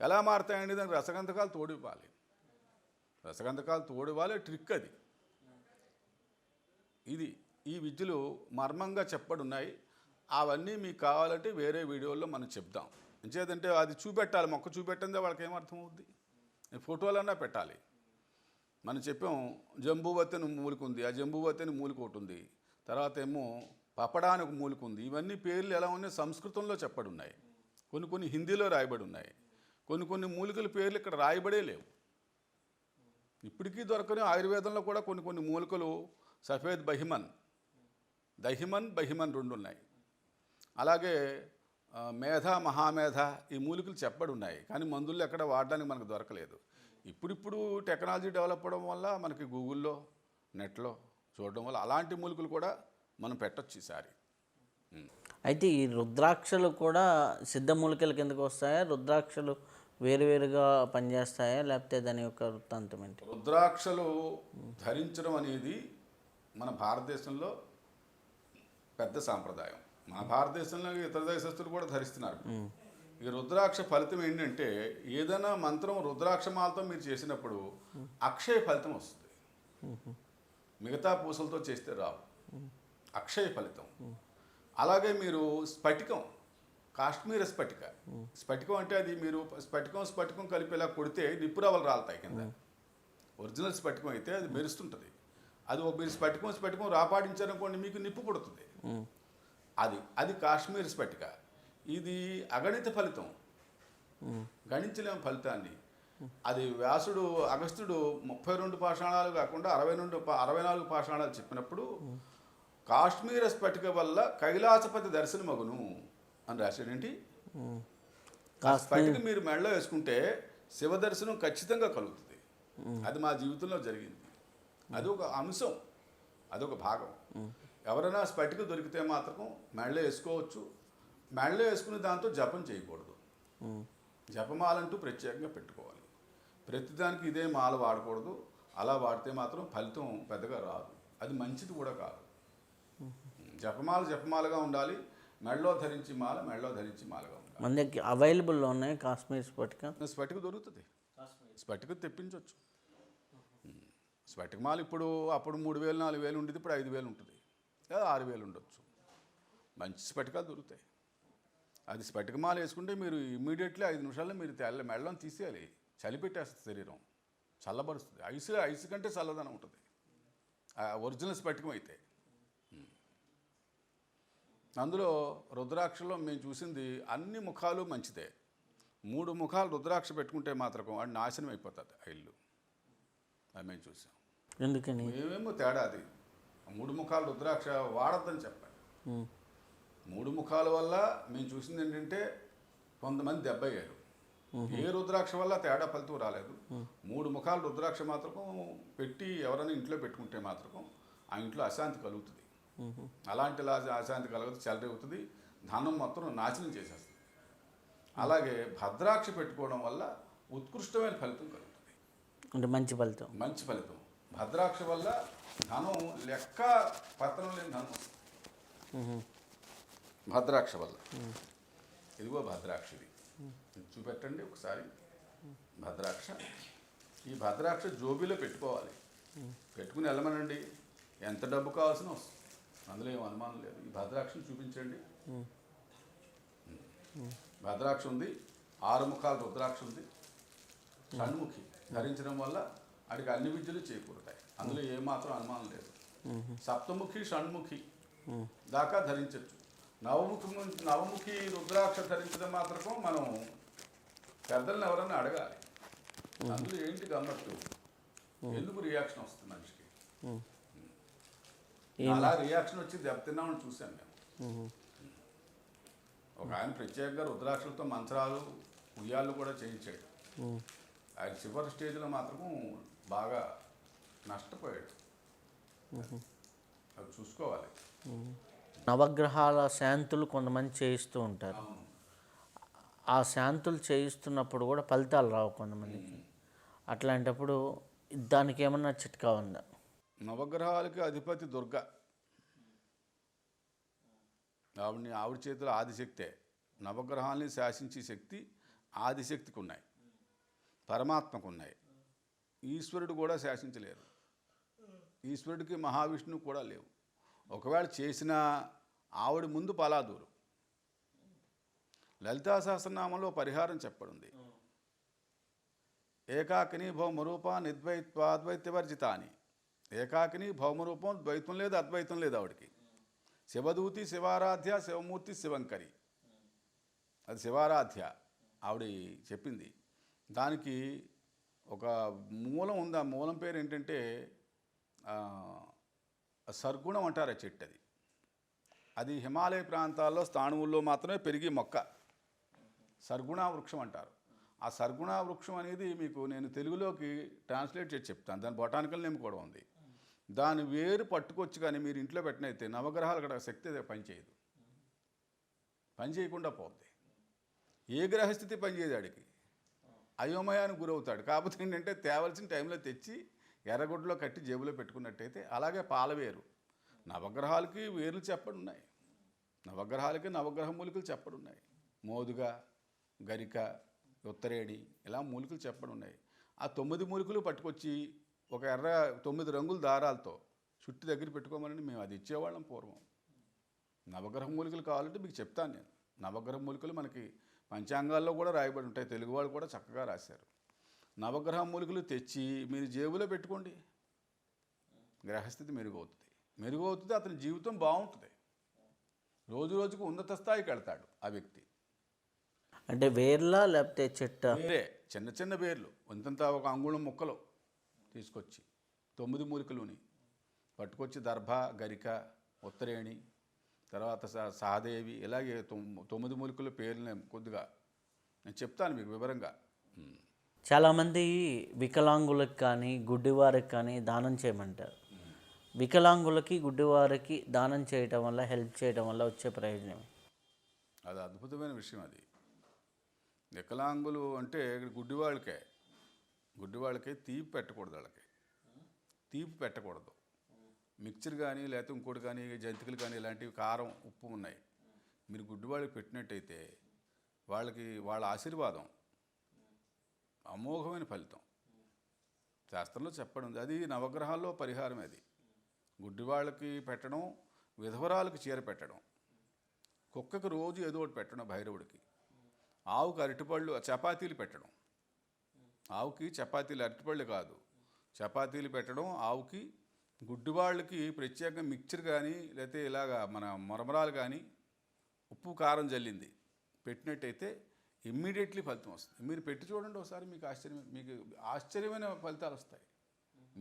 ఎలా మారుతాయండి? దానికి రసగంధకాలు తోడివ్వాలి. రసగంధకాలు తోడివ్వాలి, ట్రిక్ అది. ఈ విద్యలు మర్మంగా చెప్పడి ఉన్నాయి. అవన్నీ మీకు కావాలంటే వేరే వీడియోల్లో మనం చెప్దాం. ఎంచేదంటే అది చూపెట్టాలి, మొక్క చూపెట్టిందే వాళ్ళకి ఏమర్థం అవుద్ది. ఫోటోలన్నా పెట్టాలి. మనం చెప్పాం జంబూవతి అని మూలిక ఉంది, ఆ జంబూవతి అని మూలిక ఒకటి ఉంది. తర్వాత ఏమో పపడానికి ఒక మూలిక ఉంది. ఇవన్నీ పేర్లు ఎలా ఉన్నాయి? సంస్కృతంలో చెప్పడి ఉన్నాయి, కొన్ని హిందీలో రాయబడి ఉన్నాయి. కొన్ని మూలికల పేర్లు ఇక్కడ రాయబడే లేవు. ఇప్పటికీ దొరకని ఆయుర్వేదంలో కూడా కొన్ని మూలికలు, సఫేద్ దహిమన్ బహిమన్ 2 ఉన్నాయి. అలాగే మేధ, మహామేధ, ఈ మూలికలు చెప్పబడి ఉన్నాయి. కానీ మందుల్లో ఎక్కడ వాడడానికి మనకు దొరకలేదు. ఇప్పుడు టెక్నాలజీ డెవలప్ అవ్వడం వల్ల మనకి గూగుల్లో, నెట్లో చూడడం వల్ల అలాంటి మూలికలు కూడా మనం పెట్టచ్చు ఈసారి. అయితే ఈ రుద్రాక్షలు కూడా సిద్ధ మూలికల కిందకు వస్తాయా? రుద్రాక్షలు వేరువేరుగా పనిచేస్తాయా, లేకపోతే దాని యొక్క వృత్తాంతం ఏంటి? రుద్రాక్షలు ధరించడం అనేది మన భారతదేశంలో పెద్ద సాంప్రదాయం. మన భారతదేశంలో ఇతర దేశస్తులు కూడా ధరిస్తున్నారు. ఈ రుద్రాక్ష ఫలితం ఏంటంటే, ఏదైనా మంత్రం రుద్రాక్షమాలతో మీరు చేసినప్పుడు అక్షయ ఫలితం వస్తుంది. మిగతా పూసలతో చేస్తే రావు, అక్షయ ఫలితం. అలాగే మీరు స్ఫటికం, కాశ్మీర స్ఫటికం అంటే అది మీరు స్ఫటికం కలిపేలా కొడితే నిప్పురవ్వలు రాలుతాయి కింద. ఒరిజినల్ స్ఫటికం అయితే అది మెరుస్తుంటుంది. అది మీరు స్ఫటికం రాపాడించారనుకోండి, మీకు నిప్పు పుడుతుంది. అది కాశ్మీర్ స్ఫటిక. ఇది అగణిత ఫలితం, గణించలేము ఫలితాన్ని. అది వ్యాసుడు, అగస్త్యుడు 32 పాషాణాలు కాకుండా 64 పాషాణాలు చెప్పినప్పుడు కాశ్మీర స్ఫటిక వల్ల కైలాసపతి దర్శనమగును అని రాశాడేంటి. ఆ స్ఫటిక మీరు మెడలో వేసుకుంటే శివ దర్శనం ఖచ్చితంగా కలుగుతుంది. అది మా జీవితంలో జరిగింది. అది ఒక అంశం, అదొక భాగం. ఎవరైనా స్ఫటిక దొరికితే మాత్రం మెడలో వేసుకోవచ్చు. మెడలో వేసుకుని దాంతో జపం చేయకూడదు. జపమాలంటూ ప్రత్యేకంగా పెట్టుకోవాలి. ప్రతిదానికి ఇదే మాల వాడకూడదు. అలా వాడితే మాత్రం ఫలితం పెద్దగా రాదు, అది మంచిది కూడా కాదు. జపమాలగా ఉండాలి. మెడలో ధరించి మాలగా ఉండాలి. మన దగ్గర అవైలబుల్లో ఉన్నాయి కాశ్మీర్ స్ఫటిక దొరుకుతుంది. స్ఫటిక తెప్పించవచ్చు. స్ఫటికమాల అప్పుడు 3000 4000 ఉండేది, ఇప్పుడు 5000 ఉంటుంది, లేదా 6000 ఉండొచ్చు. మంచి స్ఫటికాలు దొరుకుతాయి. అది స్ఫటికమాల వేసుకుంటే మీరు ఇమ్మీడియట్లీ 5 నిమిషాల్లో మీరు మెడలో తీసేయాలి. చలి పెట్టేస్తుంది, శరీరం చల్లబరుస్తుంది. ఐస్ కంటే చల్లదనం ఉంటుంది ఒరిజినల్ స్ఫటికం అయితే. అందులో రుద్రాక్షలో మేము చూసింది అన్ని ముఖాలు మంచిదే. 3 ముఖాలు రుద్రాక్ష పెట్టుకుంటే మాత్రం వాడు నాశనం అయిపోతుంది ఆ ఇల్లు. అది మేము చూసాం. ఎందుకని? మేమేమో తేడా అది. 3 ముఖాలు రుద్రాక్ష వాడద్దని చెప్పాలి. 3 ముఖాల వల్ల మేము చూసింది ఏంటంటే కొంతమంది దెబ్బయ్యారు. ఏ రుద్రాక్ష వల్ల తేడా ఫలితం రాలేదు. 3 ముఖాలు రుద్రాక్ష మాత్రం పెట్టి ఎవరైనా ఇంట్లో పెట్టుకుంటే మాత్రం ఆ ఇంట్లో అశాంతి కలుగుతుంది. అలాంటి అశాంతి కలుగుతుంది, చెలరేగుతుంది, ధనం మొత్తం నాశనం చేసేస్తుంది. అలాగే భద్రాక్ష పెట్టుకోవడం వల్ల ఉత్కృష్టమైన ఫలితం కలుగుతుంది, అంటే మంచి ఫలితం. భద్రాక్ష వల్ల ధనం లెక్క పత్రం లేని ధనం వస్తుంది భద్రాక్ష వల్ల. ఇదిగో భద్రాక్షది చూపెట్టండి ఒకసారి. భద్రాక్ష, ఈ భద్రాక్ష జోబీలో పెట్టుకోవాలి. పెట్టుకుని వెళ్ళమనండి, ఎంత డబ్బు కావాల్సిన వస్తుంది. అందులో ఏం అనుమానం లేదు. ఈ భద్రాక్షని చూపించండి. భద్రాక్ష ఉంది, 6 ముఖాల రుద్రాక్ష ఉంది, షణ్ముఖి ధరించడం వల్ల ఆడికి అన్ని విద్యలు చేకూరుతాయి. అందులో ఏమాత్రం అనుమానం లేదు. సప్తముఖి షణ్ముఖి దాకా ధరించవచ్చు. నవముఖి రుద్రాక్ష ధరించడం మాత్రం మనం పెద్దలను ఎవరన్నా అడగాలి. అందులో ఏంటి గమ్మత్తు, ఎందుకు రియాక్షన్ వస్తుంది మనిషికి. అలా రియాక్షన్ వచ్చి దెబ్బతిన్నామని చూసాం మేము. ఒక ఆయన ప్రత్యేకంగా రుద్రాక్షలతో మంత్రాలు ఉయ్యాలు కూడా చేయించాడు. ఆయన చివరి స్టేజ్లో మాత్రము బాగా నష్టపోయాడు. అది చూసుకోవాలి. నవగ్రహాల శాంతులు కొంతమంది చేయిస్తూ ఉంటారు. ఆ శాంతులు చేయిస్తున్నప్పుడు కూడా ఫలితాలు రావు కొంతమందికి. అట్లాంటప్పుడు దానికి ఏమన్నా చిట్కా ఉందా? నవగ్రహాలకి అధిపతి దుర్గ. ఆవిడ చేతిలో ఆదిశక్తే. నవగ్రహాలని శాసించే శక్తి ఆదిశక్తికి ఉన్నాయి, పరమాత్మకు ఉన్నాయి. ఈశ్వరుడు కూడా శాసించలేరు. ఈశ్వరుడికి మహావిష్ణువు కూడా లేవు. ఒకవేళ చేసిన ఆవిడ ముందు పలాదూరు. లలితా సహస్రనామంలో పరిహారం చెప్పడుంది. ఏకాకిని భౌమరూప నిర్ద్వైత్వాద్వైత్యవర్జితాని. ఏకాకిని భౌమరూపం, ద్వైతం లేదు అద్వైతం లేదు ఆవిడకి. శివదూతి శివారాధ్య, శివమూర్తి శివంకరి. అది శివారాధ్య ఆవిడ చెప్పింది. దానికి ఒక మూలం ఉంది. ఆ మూలం పేరు ఏంటంటే సర్గుణం అంటారు. ఆ చెట్టు అది హిమాలయ ప్రాంతాల్లో స్థాణువుల్లో మాత్రమే పెరిగి మొక్క. సర్గుణ వృక్షం అంటారు. ఆ సర్గుణ వృక్షం అనేది మీకు నేను తెలుగులోకి ట్రాన్స్లేట్ చేసి చెప్తాను. దాని బొటానికల్ నేమ్ కూడా ఉంది. దాని వేరు పట్టుకొచ్చి కానీ మీరు ఇంట్లో పెట్టినైతే నవగ్రహాలు అక్కడ శక్తి పనిచేయదు, పని చేయకుండా పోద్ది. ఏ గ్రహస్థితి పనిచేయదు ఆడికి, అయోమయానికి గురవుతాడు. కాకపోతే ఏంటంటే తేవలసిన టైంలో తెచ్చి ఎర్రగుడ్డలో కట్టి జేబులో పెట్టుకున్నట్టయితే. అలాగే పాలవేరు. నవగ్రహాలకి వేర్లు చెప్పడున్నాయి. నవగ్రహాలకి నవగ్రహ మూలికలు చెప్పడున్నాయి. మోదుగ, గరిక, ఉత్తరేడి ఇలా మూలికలు చెప్పడున్నాయి. ఆ 9 మూలికలు పట్టుకొచ్చి ఒక 9 రంగుల దారాలతో చుట్టు దగ్గర పెట్టుకోమని మేము అది ఇచ్చేవాళ్ళం పూర్వం. నవగ్రహ మూలికలు కావాలంటే మీకు చెప్తాను నేను. నవగ్రహ మూలికలు మనకి పంచాంగాల్లో కూడా రాయబడి ఉంటాయి. తెలుగు వాళ్ళు కూడా చక్కగా రాశారు. నవగ్రహ మూలికలు తెచ్చి మీరు జేబులో పెట్టుకోండి. గ్రహస్థితి మెరుగవుతుంది. అతని జీవితం బాగుంటుంది. రోజు రోజుకు ఉన్నత స్థాయికి వెళ్తాడు ఆ వ్యక్తి. అంటే వేర్లా లేకపోతే చెట్ట? వేరే చిన్న చిన్న వేర్లు ఇంతంత ఒక అంగుళం ముక్కలు తీసుకొచ్చి 9 మూలికలుని పట్టుకొచ్చి దర్భ, గరిక, ఉత్తరేణి, తర్వాత సహదేవి, ఇలాగే 9 మూలికల పేర్లు కొద్దిగా నేను చెప్తాను మీకు వివరంగా. చాలామంది వికలాంగులకు కానీ గుడ్డివారికి కానీ దానం చేయమంటారు. వికలాంగులకి గుడ్డివారికి దానం చేయటం వల్ల, హెల్ప్ చేయడం వల్ల వచ్చే ప్రయోజనం? అది అద్భుతమైన విషయం. అది వికలాంగులు అంటే గుడ్డివాళ్ళకే తీపి పెట్టకూడదు. వాళ్ళకి తీపి పెట్టకూడదు. మిక్చర్ కానీ లేకపోతే ఇంకోటి కానీ జంతికలు కానీ ఇలాంటివి కారం, ఉప్పు ఉన్నాయి. మీరు గుడ్డివాళ్ళకి పెట్టినట్టయితే వాళ్ళ ఆశీర్వాదం అమోఘమైన ఫలితం శాస్త్రంలో చెప్పడం. అది నవగ్రహాల్లో పరిహారం. అది గుడ్డివాళ్ళకి పెట్టడం, విధవరాలకు చీర పెట్టడం, కుక్కకి రోజు ఏదో ఒకటి పెట్టడం భైరవుడికి, ఆవుకి అరటిపళ్ళు చపాతీలు పెట్టడం. ఆవుకి చపాతీలు, అరటిపళ్ళు కాదు చపాతీలు పెట్టడం ఆవుకి. గుడ్డివాళ్ళకి ప్రత్యేకంగా మిక్చర్ కానీ లేకపోతే ఇలాగా మన మరమరాలు కానీ ఉప్పు కారం జల్లింది పెట్టినట్టయితే ఇమ్మీడియట్లీ ఫలితం వస్తుంది. మీరు పెట్టి చూడండి ఒకసారి, మీకు ఆశ్చర్యమైన ఫలితాలు వస్తాయి.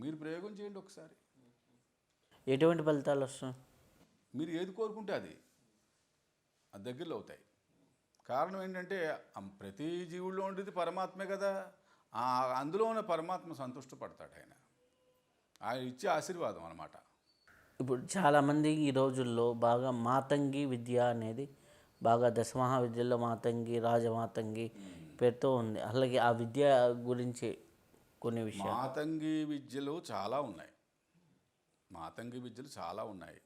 మీరు ప్రయోగం చేయండి ఒకసారి. ఎటువంటి ఫలితాలు వస్తాయి? మీరు ఏది కోరుకుంటే అది దగ్గరలో అవుతాయి. కారణం ఏంటంటే ప్రతి జీవుల్లో ఉండేది పరమాత్మే కదా. అందులో ఉన్న పరమాత్మ సంతుష్టపడతాడు. ఆయన ఇచ్చే ఆశీర్వాదం అన్నమాట. ఇప్పుడు చాలామంది ఈ రోజుల్లో బాగా మాతంగి విద్య అనేది బాగా దశమహావిద్యల్లో మాతంగి, రాజమాతంగి పేరుతో ఉంది. అలాగే ఆ విద్య గురించి కొన్ని విషయాలు. మాతంగి విద్యలు చాలా ఉన్నాయి.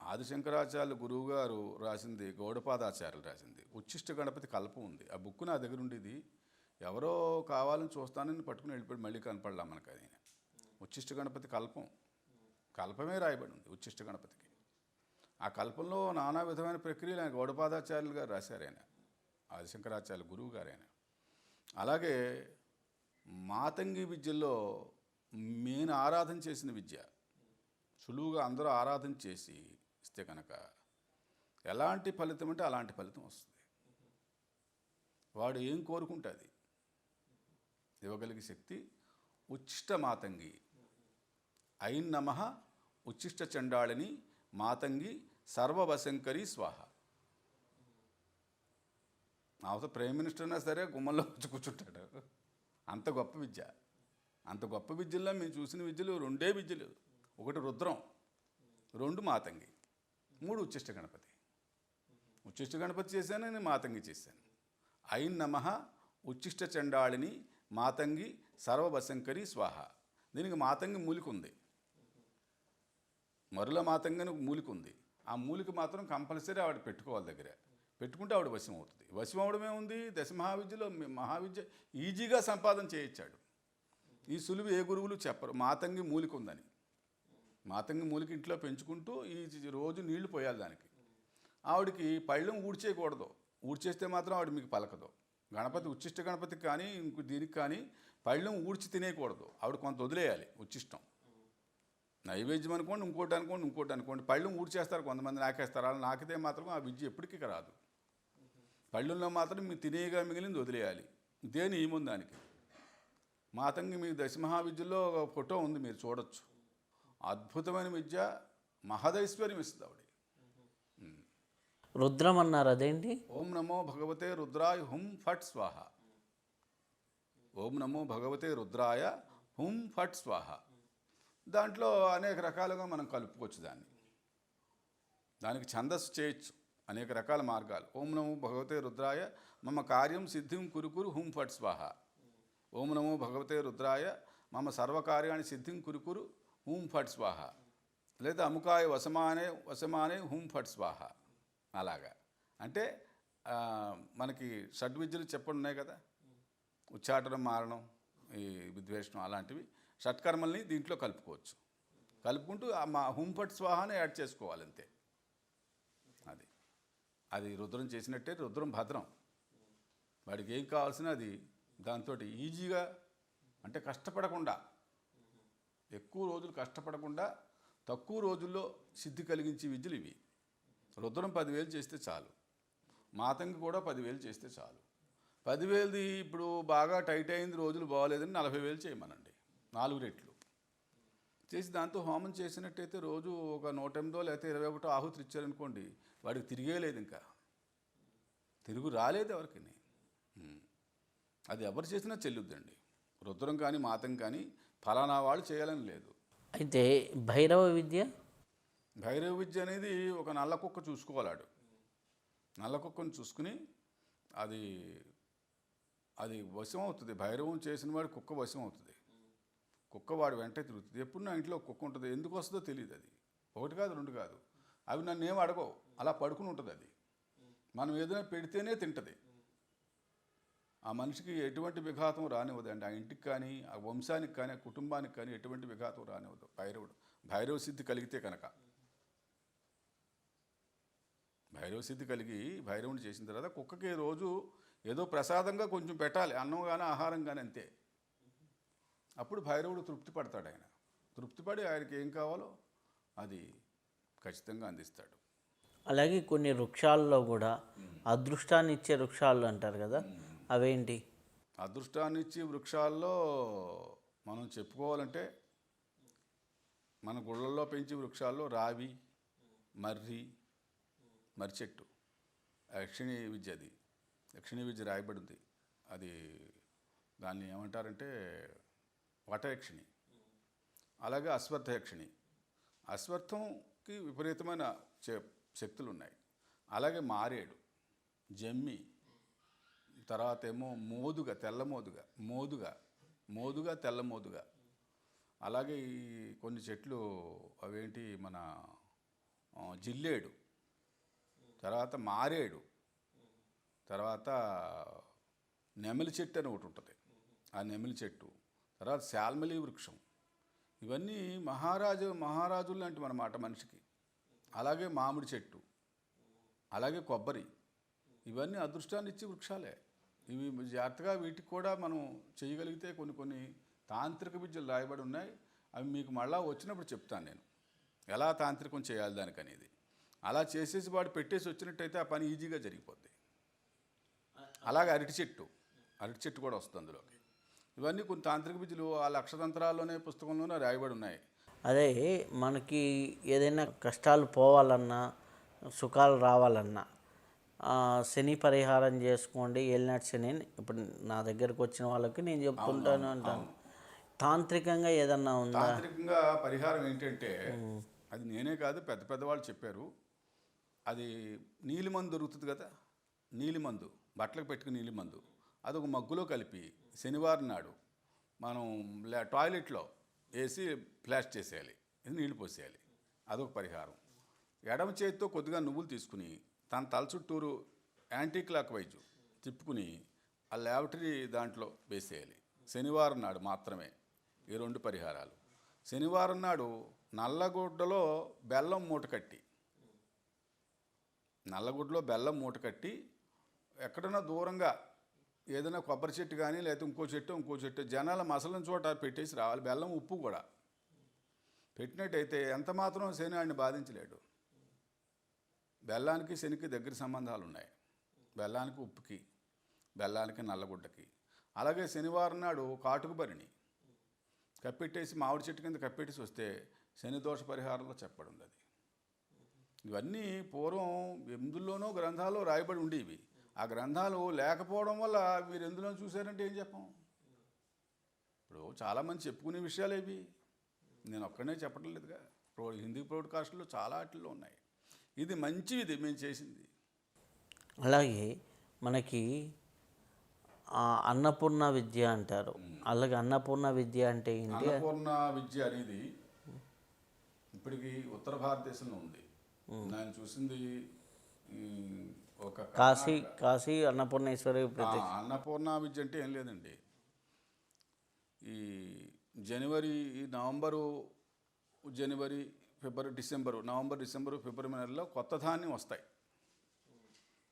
ఆదిశంకరాచార్యులు గురువు గారు రాసింది, గౌడపాదాచార్యులు రాసింది ఉచ్చిష్ట గణపతి కల్పం ఉంది. ఆ బుక్ నా దగ్గర ఉండేది. ఎవరో కావాలని చూస్తానని పట్టుకుని వెళ్ళిపోయి మళ్ళీ కనపడలా మనకు. అది ఉచ్చిష్ట గణపతి కల్పమే రాయబడి ఉంది ఉచ్చిష్ట గణపతికి. ఆ కల్పంలో నానా విధమైన ప్రక్రియలు ఆయన గౌడపాదాచార్యులు గారు రాశారు. ఆయన ఆదిశంకరాచార్యులు గురువు గారు ఆయన. అలాగే మాతంగి విద్యల్లో నేను ఆరాధన చేసిన విద్య సులువుగా అందరూ ఆరాధన చేసి ఇస్తే కనుక ఎలాంటి ఫలితం అంటే అలాంటి ఫలితం వస్తుంది. వాడు ఏం కోరుకుంటుంది ఇవ్వగలిగే శక్తి. ఉచ్చిష్ట మాతంగి ఐన్ నమః ఉచ్చిష్ట చండాళిని మాతంగి సర్వవశంకరి స్వాహ. అవసరం ప్రైమ్ మినిస్టర్ అయినా సరే గుమ్మంలో వచ్చి కూర్చుంటాడు. అంత గొప్ప విద్య. అంత గొప్ప విద్యల్లో మేము చూసిన విద్యలు రెండే విద్యలు. ఒకటి రుద్రం, రెండు మాతంగి, మూడు ఉచ్చిష్ట గణపతి. ఉచ్చిష్ట గణపతి చేశాను, నేను మాతంగి చేశాను. ఐన్ నమః ఉచ్చిష్ట చండాళిని మాతంగి సర్వవశంకరి స్వాహ. దీనికి మాతంగి మూలిక ఉంది, మరుల మాతంగి అని మూలిక ఉంది. ఆ మూలిక మాత్రం కంపల్సరీ ఆవిడ పెట్టుకోవాలి దగ్గర. పెట్టుకుంటే ఆవిడ వశం అవుతుంది. వశం అవడమే ఉంది. దశమహావిద్యలో మహావిద్య ఈజీగా సంపాదన చేయించాడు. ఈ సులువు ఏ గురువులు చెప్పరు. మాతంగి మూలిక ఉందని. మాతంగి మూలిక ఇంట్లో పెంచుకుంటూ ఈ రోజు నీళ్లు పోయాలి దానికి. ఆవిడికి పళ్ళెం ఊడ్చేయకూడదు. ఊడ్చేస్తే మాత్రం ఆవిడ మీకు పలకదు. గణపతి ఉచ్చిష్ట గణపతికి కానీ ఇంకో దీనికి కానీ పళ్ళెం ఊడ్చి తినేయకూడదు. ఆవిడ కొంత వదిలేయాలి ఉచ్చిష్టం. నైవేద్యం అనుకోండి, ఇంకోటి అనుకోండి, ఇంకోటి అనుకోండి. పళ్ళెం ఊడ్చేస్తారు కొంతమంది, నాకేస్తారు. అలా నాకితే మాత్రం ఆ విద్య ఎప్పటికీ రాదు. పళ్ళెంలో మాత్రం మీరు తినేయగా మిగిలింది వదిలేయాలి. ఇదే నియమం దానికి. మాతంగి మీ దశమహావిద్యలో ఒక ఫోటో ఉంది, మీరు చూడొచ్చు. అద్భుతమైన విద్య, మహదైశ్వర్యం ఇస్తుంది ఆవిడ. రుద్రం అన్నారు, అదేంటి? ఓం నమో భగవతే రుద్రాయ హుం ఫట్ స్వాహ. ఓం నమో భగవతే రుద్రాయ హుం ఫట్ స్వాహ. దాంట్లో అనేక రకాలుగా మనం కలుపుకోవచ్చు దాన్ని. దానికి ఛందస్సు చేయొచ్చు, అనేక రకాల మార్గాలు. ఓం నమో భగవతే రుద్రాయ మమ కార్యం సిద్ధిం కురుకురు హుం ఫట్ స్వాహ. ఓం నమో భగవతే రుద్రాయ మమ సర్వకార్యాన్ని సిద్ధిం కురుకురు హుం ఫట్ స్వాహ. లేదా అముకాయ వసమానే హుం ఫట్ స్వాహ. అలాగా అంటే మనకి షడ్విద్యలు చెప్పండి ఉన్నాయి కదా, ఉచ్చాటనం, మారణం, ఈ విద్వేషణం, అలాంటివి షట్కర్మల్ని దీంట్లో కలుపుకోవచ్చు. కలుపుకుంటూ మా హుంఫట్ స్వాహాని యాడ్ చేసుకోవాలి అంతే. అది రుద్రం చేసినట్టే. రుద్రం భద్రం. వాడికి ఏం కావాల్సిన అది దాంతో ఈజీగా, అంటే కష్టపడకుండా, ఎక్కువ రోజులు కష్టపడకుండా తక్కువ రోజుల్లో సిద్ధి కలిగించే విద్యలు ఇవి. రుద్రం 10,000 చేస్తే చాలు. మాతంగి కూడా 10,000 చేస్తే చాలు. 10,000ది ఇప్పుడు బాగా టైట్ అయింది, రోజులు బాగోలేదని 40,000 చేయమనండి. 4 రెట్లు చేసి దాంతో హోమం చేసినట్టయితే రోజు ఒక 108 లేకపోతే 21 ఆహుతి ఇచ్చారనుకోండి, వాడికి తిరిగే లేదు, ఇంకా తిరుగు రాలేదు ఎవరికి. అది ఎవరు చేసినా చెల్లుద్దండి. రుద్రం కానీ మాతంగి కానీ ఫలానా వాళ్ళు చేయాలని లేదు. అయితే భైరవ విద్య? భైరవ విద్య అనేది ఒక నల్ల కుక్క చూసుకోవాలాడు. నల్ల కుక్కను చూసుకుని అది వశం అవుతుంది. భైరవం చేసిన వాడు కుక్క వశం అవుతుంది. కుక్క వాడు వెంటే తిరుగుతుంది. ఎప్పుడు నా ఇంట్లో కుక్క ఉంటుంది, ఎందుకు వస్తుందో తెలియదు. అది ఒకటి కాదు, రెండు కాదు. అవి నన్ను ఏం అడగవు, అలా పడుకుని ఉంటుంది. అది మనం ఏదైనా పెడితేనే తింటుంది. ఆ మనిషికి ఎటువంటి విఘాతం రానివ్వదండి. ఆ ఇంటికి కానీ, ఆ వంశానికి కానీ, ఆ కుటుంబానికి కానీ ఎటువంటి విఘాతం రానివ్వదు భైరవ సిద్ధి కలిగితే కనుక. భైరవ సిద్ధి కలిగి భైరవుని చేసిన తర్వాత కుక్కకి రోజు ఏదో ప్రసాదంగా కొంచెం పెట్టాలి, అన్నం కానీ ఆహారం కానీ, అంతే. అప్పుడు భైరవుడు తృప్తి పడతాడు. ఆయన తృప్తిపడి ఆయనకి ఏం కావాలో అది ఖచ్చితంగా అందిస్తాడు. అలాగే కొన్ని వృక్షాల్లో కూడా అదృష్టాన్ని ఇచ్చే వృక్షాలు అంటారు కదా, అవేంటి? అదృష్టాన్ని ఇచ్చే వృక్షాల్లో మనం చెప్పుకోవాలంటే మన గుళ్ళల్లో పెంచే వృక్షాల్లో రావి, మర్రి చెట్టు, యక్షిణీ విద్య. అది యక్షిణీ విద్య రాయబడింది. అది దాన్ని ఏమంటారంటే వటయక్షిణి. అలాగే అశ్వత్థ యక్షిణి. అశ్వత్థంకి విపరీతమైన శక్తులు ఉన్నాయి. అలాగే మారేడు, జమ్మి, తర్వాత ఏమో మోదుగ, తెల్ల మోదుగ, తెల్ల మోదుగ. అలాగే ఈ కొన్ని చెట్లు అవేంటి, మన జిల్లేడు, తర్వాత మారేడు, తర్వాత నెమలి చెట్టు అని ఒకటి ఉంటుంది. ఆ నెమలి చెట్టు, తర్వాత శాల్మలి వృక్షం. ఇవన్నీ మహారాజులు లాంటివి అన్నమాట మనిషికి. అలాగే మామిడి చెట్టు, అలాగే కొబ్బరి, ఇవన్నీ అదృష్టాన్ని ఇచ్చే వృక్షాలే. ఇవి జాగ్రత్తగా వీటికి కూడా మనం చేయగలిగితే కొన్ని కొన్ని తాంత్రిక విద్యలు రాయబడి ఉన్నాయి. అవి మీకు మళ్ళా వచ్చినప్పుడు చెప్తాను నేను ఎలా తాంత్రికం చేయాలి దానికనేది. అలా చేసేసి వాడు పెట్టేసి వచ్చినట్టయితే ఆ పని ఈజీగా జరిగిపోద్ది. అలాగే అరటి చెట్టు కూడా వస్తుంది అందులోకి. ఇవన్నీ కొన్ని తాంత్రిక విద్యలు ఆ లక్షతంత్రాల్లోనే పుస్తకంలోనే రాయబడి ఉన్నాయి. అదే మనకి ఏదైనా కష్టాలు పోవాలన్నా సుఖాలు రావాలన్నా శని పరిహారం చేసుకోండి, ఏలినాటి శని అని ఇప్పుడు నా దగ్గరకు వచ్చిన వాళ్ళకి నేను చెప్తుంటాను అంటాను. తాంత్రికంగా ఏదన్నా ఉందా? తాంత్రికంగా పరిహారం ఏంటంటే అది నేనే కాదు పెద్ద పెద్దవాళ్ళు చెప్పారు. అది నీలిమందు దొరుకుతుంది కదా, నీలిమందు బట్టలకు పెట్టుకుని నీలిమందు, అది ఒక మగ్గులో కలిపి శనివారం నాడు మనం టాయిలెట్లో వేసి ఫ్లాష్ చేసేయాలి, నీళ్లు పోసేయాలి. అదొక పరిహారం. ఎడమ చేతితో కొద్దిగా నువ్వులు తీసుకుని తన తల చుట్టూరు యాంటీ క్లాక్ వైజ్ తిప్పుకుని ఆ ల్యాబరేటరీ దాంట్లో వేసేయాలి. శనివారం నాడు మాత్రమే ఈ 2 పరిహారాలు. శనివారం నాడు నల్లగుడ్డలో బెల్లం మూట కట్టి ఎక్కడన్నా దూరంగా ఏదైనా కొబ్బరి చెట్టు కానీ లేకపోతే ఇంకో చెట్టు జనాల మసలని చోట పెట్టేసి రావాలి. బెల్లం ఉప్పు కూడా పెట్టినట్టయితే ఎంత మాత్రం శని ఆయన్ని బాధించలేడు. బెల్లానికి శనికి దగ్గర సంబంధాలు ఉన్నాయి. బెల్లానికి ఉప్పుకి, బెల్లానికి నల్లగుడ్డకి. అలాగే శనివారం నాడు కాటుకు బరిని కప్పెట్టేసి మామిడి చెట్టు కింద కప్పెట్టేసి వస్తే శని దోష పరిహారంలో చెప్పబడింది. అది ఇవన్నీ పూర్వం ఎందులోనో గ్రంథాల్లో రాయబడి ఉండేవి. ఆ గ్రంథాలు లేకపోవడం వల్ల మీరు ఎందులో చూశారంటే ఏం చెప్పం. ఇప్పుడు చాలామంది చెప్పుకునే విషయాలు ఇవి, నేను ఒక్కడనే చెప్పడం లేదుగా. హిందీ బ్రాడ్కాస్ట్లో చాలా వాటిల్లో ఉన్నాయి. ఇది మంచిది మేము చేసింది. అలాగే మనకి అన్నపూర్ణ విద్య అంటారు. అలాగే అన్నపూర్ణ విద్య అంటే ఏంటి? అన్నపూర్ణ విద్య అనేది ఇప్పటికి ఉత్తర భారతదేశంలో ఉంది. నేను చూసింది ఒక కాశీ అన్నపూర్ణేశ్వరి అన్నపూర్ణ విద్య అంటే ఏం లేదండి. ఈ నవంబరు, జనవరి, ఫిబ్రవరి, నవంబర్, డిసెంబరు, ఫిబ్రవరి నెలలో కొత్త ధాన్యం వస్తాయి.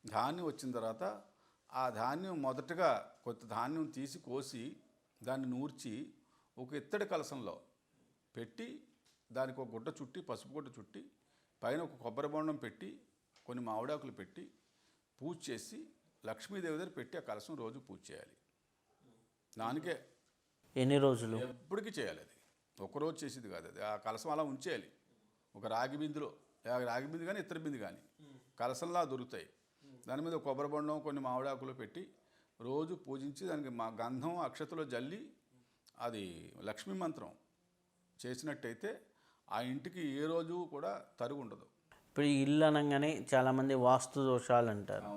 ధాన్యం వచ్చిన తర్వాత ఆ ధాన్యం మొదటగా కొత్త ధాన్యం తీసి కోసి దాన్ని నూర్చి ఒక ఇత్తడి కలసంలో పెట్టి దానికి ఒక గుడ్డ చుట్టి, పసుపు గుడ్డ చుట్టి, పైన ఒక కొబ్బరి బొండం పెట్టి, కొన్ని మామిడాకులు పెట్టి పూజ చేసి లక్ష్మీదేవి దగ్గర పెట్టి ఆ కలసం రోజు పూజ చేయాలి. దానికే ఎన్ని రోజులు? ఎప్పటికీ చేయాలి. అది ఒకరోజు చేసేది కాదు. అది ఆ కలసం అలా ఉంచేయాలి. ఒక రాగి బిందులో, రాగి బిందు కానీ ఇత్తడి బిందు కానీ కలసంలా దొరుకుతాయి. దాని మీద కొబ్బరి బొండం, కొన్ని మామిడాకులు పెట్టి రోజు పూజించి దానికి మా గంధం అక్షతలో జల్లి అది లక్ష్మీ మంత్రం చేసినట్టయితే ఆ ఇంటికి ఏ రోజు కూడా తరుగు ఉండదు. ఇప్పుడు ఈ ఇల్లు అనగానే చాలామంది వాస్తు దోషాలు అంటారు.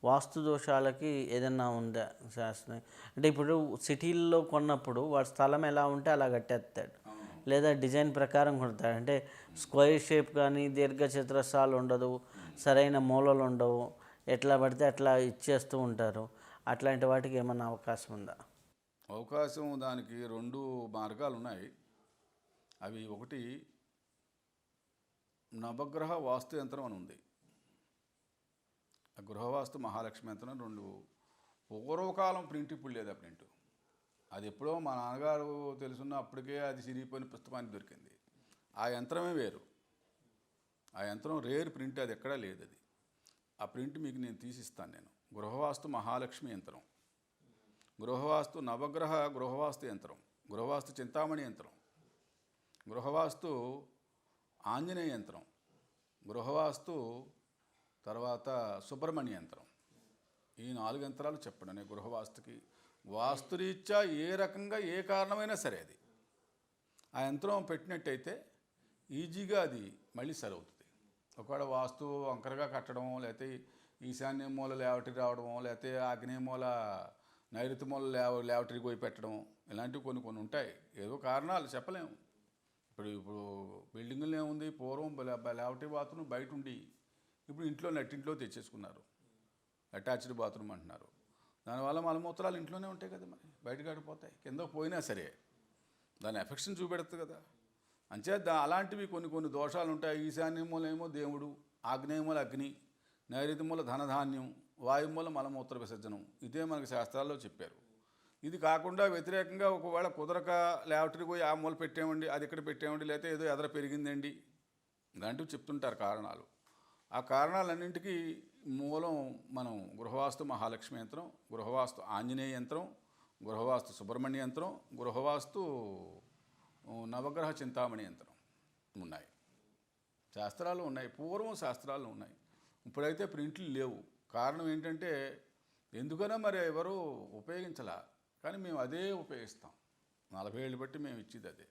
వాస్తు దోషాలకి ఏదన్నా ఉందా శాస్త్రం? అంటే ఇప్పుడు సిటీల్లో కొన్నప్పుడు వాడు స్థలం ఎలా ఉంటే అలా కట్టేస్తాడు, లేదా డిజైన్ ప్రకారం కొడతాడు. అంటే స్క్వేర్ షేప్ కానీ దీర్ఘచతురస్రాలు ఉండదు, సరైన మూలలు ఉండవు, ఎట్లా పడితే అట్లా ఇచ్చేస్తూ ఉంటారు. అట్లాంటి వాటికి ఏమన్నా అవకాశం ఉందా? అవకాశం దానికి 2 మార్గాలు ఉన్నాయి. అవి ఒకటి నవగ్రహ వాస్తు యంత్రం అని ఉంది. గృహవాస్తు మహాలక్ష్మి యంత్రం 2 పూర్వకాలం ప్రింట్, ఇప్పుడు లేదు ఆ ప్రింట్. అది ఎప్పుడో మా నాన్నగారు తెలుసున్న అప్పటికే అది చిరిగిపోయిన పుస్తకానికి దొరికింది. ఆ యంత్రమే వేరు. ఆ యంత్రం రేర్ ప్రింట్, అది ఎక్కడా లేదు. అది ఆ ప్రింట్ మీకు నేను తీసిస్తాను. నేను గృహవాస్తు మహాలక్ష్మి యంత్రం, గృహవాస్తు నవగ్రహ గృహవాస్తు యంత్రం, గృహవాస్తు చింతామణి యంత్రం, గృహవాస్తు ఆంజనేయ యంత్రం, గృహవాస్తు తర్వాత సుబ్రహ్మణ్య యంత్రం. ఈ 4 యంత్రాలు చెప్పండి గృహవాస్తుకి. వాస్తురీత్యా ఏ రకంగా ఏ కారణమైనా సరే అది ఆ యంత్రం పెట్టినట్టయితే ఈజీగా అది మళ్ళీ సరవుతుంది. ఒకవేళ వాస్తు వంకరగా కట్టడం, లేకపోతే ఈశాన్య మూల లేవటరీ రావడం, లేకపోతే ఆగ్నేయ మూల నైరుతి మూల లేవటరీ పోయి పెట్టడం, ఇలాంటివి కొన్ని ఉంటాయి. ఏదో కారణాలు చెప్పలేము. ఇప్పుడు బిల్డింగులు ఏముంది, పూర్వం లేవటరీ బాత్రూమ్ బయట ఉండి ఇప్పుడు ఇంట్లో నెట్టింట్లో తెచ్చేసుకున్నారు, అటాచ్డ్ బాత్రూమ్ అంటున్నారు. దానివల్ల మలమూత్రాలు ఇంట్లోనే ఉంటాయి కదా, మరి బయటకు ఆడిపోతాయి. కింద పోయినా సరే దాని ఎఫెక్షన్ చూపెడుతుంది కదా. అంచేత అలాంటివి కొన్ని కొన్ని దోషాలు ఉంటాయి. ఈశాన్యమూలేమో దేవుడు, ఆగ్నేయమూల అగ్ని, నైరుతిమూల ధనధాన్యం, వాయుమూల మలమూత్ర విసర్జనం. ఇదే మనకి శాస్త్రాల్లో చెప్పారు. ఇది కాకుండా వ్యతిరేకంగా ఒకవేళ కుదరక లేవటరికి పోయి ఆ మూల పెట్టామండి, అది ఇక్కడ పెట్టామండి, లేకపోతే ఏదో ఎదర పెరిగిందండి ఇలాంటివి చెప్తుంటారు కారణాలు. ఆ కారణాలన్నింటికీ మూలం మనం గృహవాస్తు మహాలక్ష్మి యంత్రం, గృహవాస్తు ఆంజనేయ యంత్రం, గృహవాస్తు సుబ్రహ్మణ్య యంత్రం, గృహవాస్తు నవగ్రహ చింతామణి యంత్రం ఉన్నాయి. శాస్త్రాలు ఉన్నాయి, పూర్వం శాస్త్రాలు ఉన్నాయి. ఇప్పుడైతే ప్రింట్లు లేవు. కారణం ఏంటంటే ఎందుకనో మరి ఎవరు ఉపయోగించలా, కానీ మేము అదే ఉపయోగిస్తాం. 40 ఏళ్ళు బట్టి మేము ఇచ్చేది అదే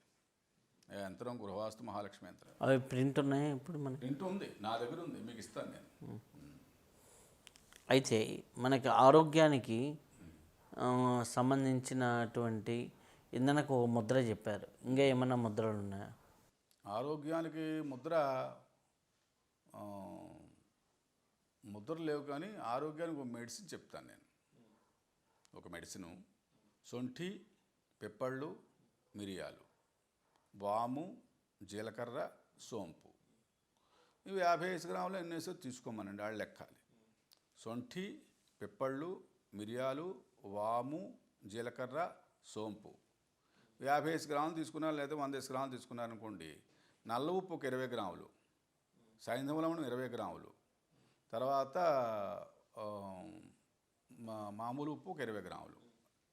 యంత్రం, గృహవాస్తు మహాలక్ష్మి యంత్రం. అవి ప్రింట్ ఉన్నాయి ఇప్పుడు మనకి? ప్రింట్ ఉంది, నా దగ్గర ఉంది, మీకు ఇస్తాను నేను. అయితే మనకి ఆరోగ్యానికి సంబంధించినటువంటి ఇంధనకు ఒక ముద్ర చెప్పారు, ఇంకా ఏమైనా ముద్రలు ఉన్నాయా? ఆరోగ్యానికి ముద్రలు లేవు, కానీ ఆరోగ్యానికి ఒక మెడిసిన్ చెప్తాను నేను. ఒక మెడిసిను సొంఠి, పెప్పళ్ళు, మిరియాలు, వాము, జీలకర్ర, సోంపు. ఇవి 55 గ్రాములు ఎన్నేసో తీసుకోమనండి, వాళ్ళు లెక్కాలి. సొంఠి, పెప్పళ్ళు, మిరియాలు, వాము, జీలకర్ర, సోంపు 55 గ్రాములు తీసుకున్నారు, లేదా 100 గ్రాములు తీసుకున్నారనుకోండి. నల్ల ఉప్పు ఒక 20 గ్రాములు, సైంధవలవణం 20 గ్రాములు, తర్వాత మామూలు ఉప్పు ఒక 20 గ్రాములు,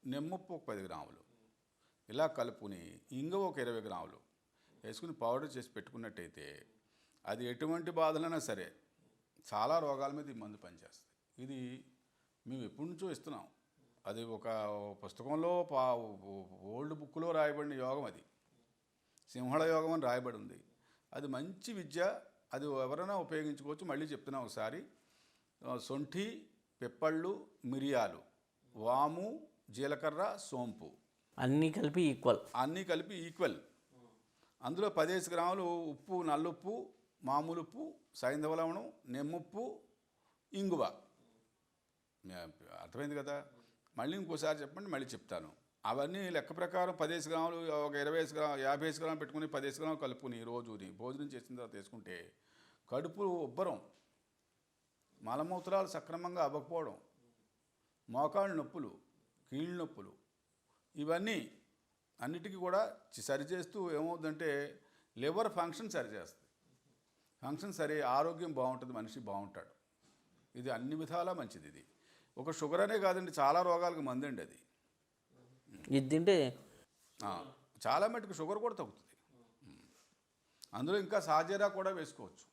నిమ్మప్పు ఒక 10 గ్రాములు, ఇలా కలుపుకుని ఇంగువ ఒక 20 గ్రాములు వేసుకుని పౌడర్ చేసి పెట్టుకున్నట్టయితే అది ఎటువంటి బాధలైనా సరే చాలా రోగాల మీద ఈ మందు పనిచేస్తుంది. ఇది మేము ఎప్పటి నుంచో ఇస్తున్నాం. అది ఒక పుస్తకంలో ఓల్డ్ బుక్లో రాయబడిన యోగం, అది సింహళ యోగం అని రాయబడి ఉంది. అది మంచి విద్య, అది ఎవరైనా ఉపయోగించుకోవచ్చు. మళ్ళీ చెప్తున్నా ఒకసారి. సొంఠి, పెప్పళ్ళు, మిరియాలు, వాము, జీలకర్ర, సోంపు అన్నీ కలిపి ఈక్వల్. అందులో 15 గ్రాములు ఉప్పు, నల్లుప్పు, మామూలు ఉప్పు, సైంధవలవణం, నిమ్ముప్పు, ఇంగువ. అర్థమైంది కదా? మళ్ళీ ఇంకోసారి చెప్పండి, మళ్ళీ చెప్తాను. అవన్నీ లెక్క ప్రకారం 15 గ్రాములు, ఒక 50 గ్రాములు పెట్టుకుని 15 గ్రాములు కలుపుకుని రోజుని భోజనం చేసిన తర్వాత వేసుకుంటే కడుపు ఉబ్బరం, మలమూత్రాలు సక్రమంగా అవ్వకపోవడం, మోకాళ్ళ నొప్పులు, కీళ్ళ నొప్పులు, ఇవన్నీ అన్నిటికీ కూడా సరిచేస్తూ ఏమవుతుందంటే లివర్ ఫంక్షన్ సరిచేస్తుంది. ఫంక్షన్ సరి, ఆరోగ్యం బాగుంటుంది, మనిషి బాగుంటాడు. ఇది అన్ని విధాలా మంచిది. ఇది ఒక షుగర్ అనే కాదండి, చాలా రోగాలకు మందండి అది. ఇది తింటే చాలా మటుకు షుగర్ కూడా తగ్గుతుంది. అందులో ఇంకా సాజీరా కూడా వేసుకోవచ్చు,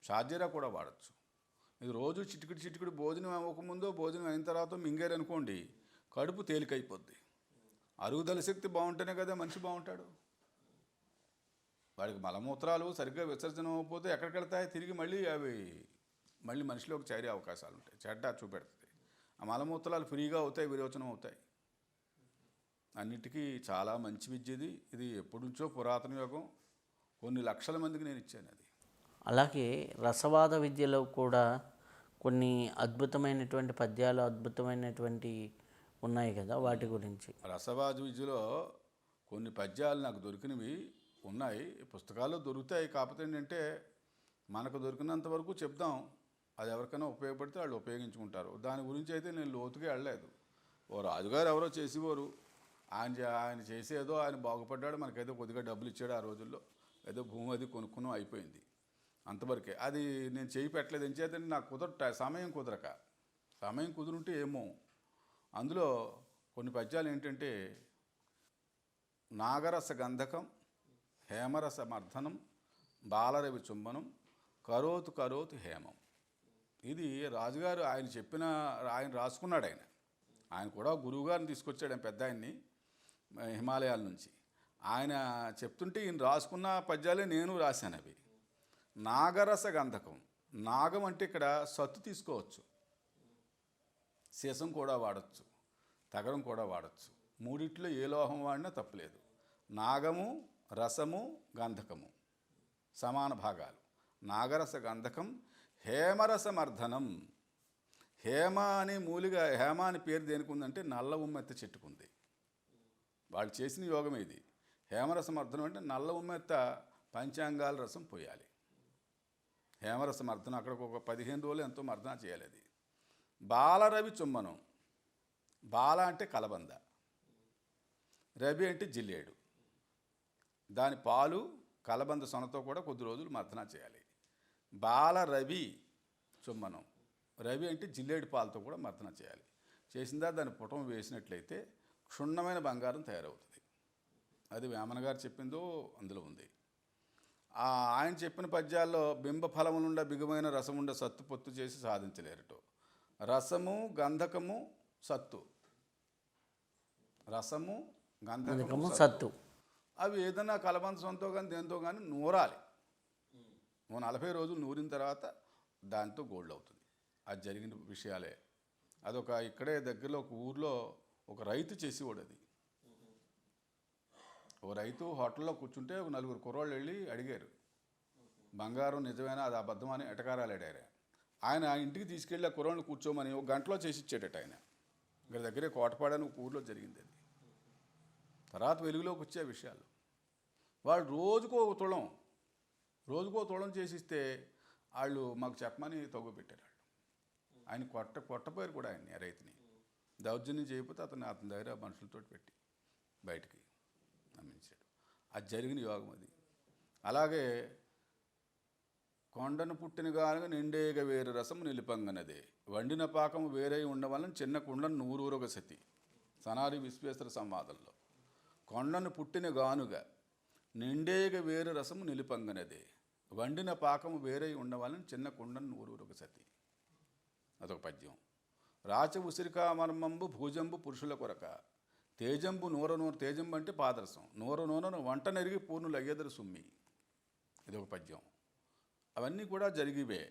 సాజీరా కూడా వాడచ్చు. ఇది రోజు చిటికిడి భోజనం అవ్వకముందో భోజనం అయిన తర్వాత మింగారనుకోండి, కడుపు తేలికైపోద్ది. అరుగుదల శక్తి బాగుంటేనే కదా మనిషి బాగుంటాడు. వాడికి మలమూత్రాలు సరిగ్గా విసర్జన అవ్వకపోతే ఎక్కడికి వెళ్తాయి? తిరిగి మళ్ళీ మనిషిలోకి చేరే అవకాశాలు ఉంటాయి, చెడ్డ చూపెడుతుంది. ఆ మలమూత్రాలు ఫ్రీగా అవుతాయి, విరోచనం అవుతాయి. అన్నిటికీ చాలా మంచి విద్య ఇది. ఇది ఎప్పటి నుంచో పురాతన యోగం, కొన్ని లక్షల మందికి నేను ఇచ్చాను అది. అలాగే రసవాద విద్యలో కూడా కొన్ని అద్భుతమైనటువంటి పద్యాలు, అద్భుతమైనటువంటి ఉన్నాయి కదా, వాటి గురించి. రసవాద విద్యలో కొన్ని పద్యాలు నాకు దొరికినవి ఉన్నాయి, పుస్తకాల్లో దొరుకుతాయి. కాకపోతే ఏంటంటే మనకు దొరికినంత వరకు చెప్దాం, అది ఎవరికైనా ఉపయోగపడితే వాళ్ళు ఉపయోగించుకుంటారు. దాని గురించి అయితే నేను లోతుగా వెళ్ళలేదు. ఓ రాజుగారు ఎవరో చేసేవారు, ఆయన చేసేదో ఆయన బాగుపడ్డాడు, మనకైతే కొద్దిగా డబ్బులు ఇచ్చాడు. ఆ రోజుల్లో ఏదో భూమి అది కొనుక్కున్నాం, అయిపోయింది, అంతవరకే. అది నేను చేయి పెట్టలేదు. ఏం చేద్దంటే నాకు సమయం కుదురుంటే ఏమో. అందులో కొన్ని పద్యాలు ఏంటంటే నాగరస గంధకం, హేమరస మర్ధనం, బాలరవి చుంబనం, కరోతు హేమం. ఇది రాజుగారు ఆయన రాసుకున్నాడు. ఆయన కూడా గురువుగారిని తీసుకొచ్చాడు, ఆయన పెద్ద ఆయన్ని హిమాలయాల నుంచి. ఆయన చెప్తుంటే ఈయన రాసుకున్న పద్యాలే నేను రాశాను. అవి నాగరస గంధకం. నాగం అంటే ఇక్కడ సత్తు తీసుకోవచ్చు, సీసం కూడా వాడచ్చు, తగరం కూడా వాడచ్చు. మూడిట్లో ఏ లోహం వాడినా తప్పలేదు. నాగము, రసము, గంధకము సమాన భాగాలు. నాగరస గంధకం. హేమరసమర్ధనం. హేమ అనే మూలిగా, హేమ అని పేరు దేనికి ఉందంటే నల్ల ఉమ్మెత్త చెట్టుకుంది. వాళ్ళు చేసిన యోగం ఇది. హేమరసమర్దనం అంటే నల్ల ఉమ్మెత్త పంచాంగాల రసం పోయాలి. హేమరసమర్దనం అక్కడికి ఒక 15 రోజులు ఎంతో మర్దన చేయాలి. అది బాలరవి చుమ్మనం. బాల అంటే కలబంద, రవి అంటే జిల్లేడు. దాని పాలు కలబంద సొనతో కూడా కొద్ది రోజులు మర్దన చేయాలి. బాలరవి చుమ్మనం. రవి అంటే జిల్లేడు పాలతో కూడా మర్దన చేయాలి. చేసిందా దాని పుటం వేసినట్లయితే క్షుణ్ణమైన బంగారం తయారవుతుంది. అది వేమన గారు చెప్పిందో అందులో ఉంది. ఆయన చెప్పిన పద్యాల్లో బింబ ఫలములుండ బిగుమైన రసముండ సత్తు పొత్తు చేసి సాధించలేరటో. రసము గంధకము సత్తు, రసము గంధకము సత్తు అవి ఏదైనా కలబంద సొంతో కానీ దేంతో కానీ నూరాలి. 40 రోజులు నూరిన తర్వాత దాంతో గోల్డ్ అవుతుంది. అది జరిగిన విషయాలే. అదొక ఇక్కడే దగ్గరలో ఒక ఊర్లో ఒక రైతు చేసేవాడు. అది ఓ రైతు హోటల్లో కూర్చుంటే ఒక 4 కుర్రాళ్ళు వెళ్ళి అడిగారు, బంగారం నిజమేనా అది అబద్ధం అని ఎటకారాలు అడిగారు. ఆయన ఇంటికి తీసుకెళ్ళి ఆ కుర్రాళ్ళు కూర్చోమని ఒక గంటలో చేసి ఇచ్చేటట్టు. ఆయన ఇక్కడ దగ్గరే కోటపాడని ఒక ఊర్లో జరిగింది. అది తర్వాత వెలుగులోకి వచ్చే విషయాలు. వాళ్ళు రోజుకో తుళం చేసిస్తే వాళ్ళు మాకు చెప్పమని తగ్గుపెట్టారు. ఆయన కొట్టపోయారు కూడా ఆయన్ని, ఆ రైతుని. దౌర్జన్యం చేయకపోతే అతని దగ్గర మనుషులతో పెట్టి బయటికి నమ్మించాడు. అది జరిగిన యోగం అది. అలాగే కొండను పుట్టిన గానుగ నిండేగ వేరు రసము నిలిపంగనదే, వండిన పాకము వేరై ఉండవలన చిన్న కుండను నూరూరొక సతి. సనారి విశ్వేశ్వర సంవాదంలో కొండను పుట్టిన గానుగ నిండేగ వేరు రసము నిలిపంగనదే, వండిన పాకము వేరై ఉండవలన చిన్న కుండను నూరూరొక సతి. అదొక పద్యం. రాచ ఉసిరికా మర్మంబు భూజంబు పురుషుల కొరక, తేజంబు నూర తేజంబు అంటే పాదరసం, నూనను వంట నెరిగి పూర్ణులు అయ్యేదరు సుమ్మి. ఇదొక పద్యం. అవన్నీ కూడా జరిగివే.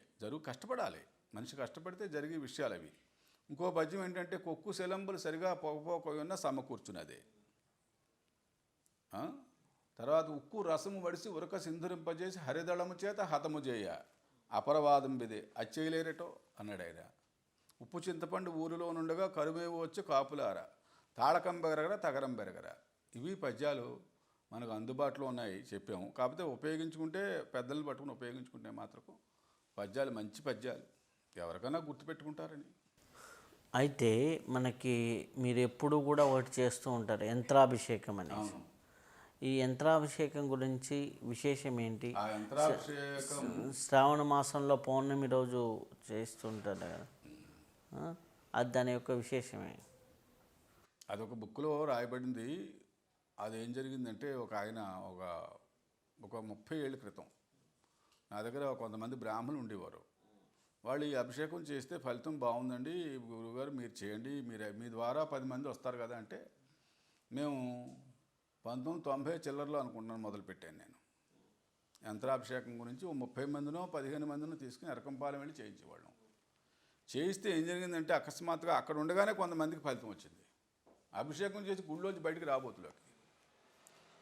కష్టపడాలి. మనిషి కష్టపడితే జరిగే విషయాలు అవి. ఇంకో పద్యం ఏంటంటే కొక్కు శలంబులు సరిగా పొగపోకపోయినా సమకూర్చున్నదే. తర్వాత ఉక్కు రసము వడిసి ఉరక సింధురింపజేసి హరిదళము చేత హతము చేయ అపరవాదం బిదే అచ్చేయలేరటో అన్నాడు ఆయన. ఉప్పు చింతపండు ఊరిలో నుండగా కరువేవు వచ్చి కాపులారా, తాళకం బెరగరా తగరం బెరగరా. ఇవి పద్యాలు మనకు అందుబాటులో ఉన్నాయి, చెప్పాము. కాకపోతే ఉపయోగించుకుంటే, పెద్దలను పట్టుకుని ఉపయోగించుకుంటే మాత్రం పద్యాలు మంచి పద్యాలు, ఎవరికైనా గుర్తుపెట్టుకుంటారని. అయితే మనకి మీరు ఎప్పుడు కూడా ఒకటి చేస్తూ ఉంటారు, యంత్రాభిషేకం అనేసి. ఈ యంత్రాభిషేకం గురించి విశేషం ఏంటి? ఆ యంత్రాభిషేకం శ్రావణ మాసంలో పౌర్ణమి రోజు చేస్తుంటారు కదా, అది దాని యొక్క విశేషమే. అదొక బుక్లో రాయబడింది. అదేం జరిగిందంటే ఆయన ఒక 30 ఏళ్ళ క్రితం నా దగ్గర కొంతమంది బ్రాహ్మణులు ఉండేవారు. వాళ్ళు ఈ అభిషేకం చేస్తే ఫలితం బాగుందండి గురువుగారు, మీరు చేయండి, మీ ద్వారా 10 మంది వస్తారు కదా అంటే, మేము 1990 చిల్లరలో అనుకుంటున్నాను మొదలుపెట్టాను నేను. యంత్రాభిషేకం గురించి 30 మందినో 15 మందినో తీసుకుని ఎరకంపాలెం వెళ్ళి చేయించేవాళ్ళం. చేయిస్తే ఏం జరిగిందంటే అకస్మాత్తుగా అక్కడ ఉండగానే కొంతమందికి ఫలితం వచ్చింది. అభిషేకం చేసి గుళ్ళోంచి బయటికి రాబోతులోకి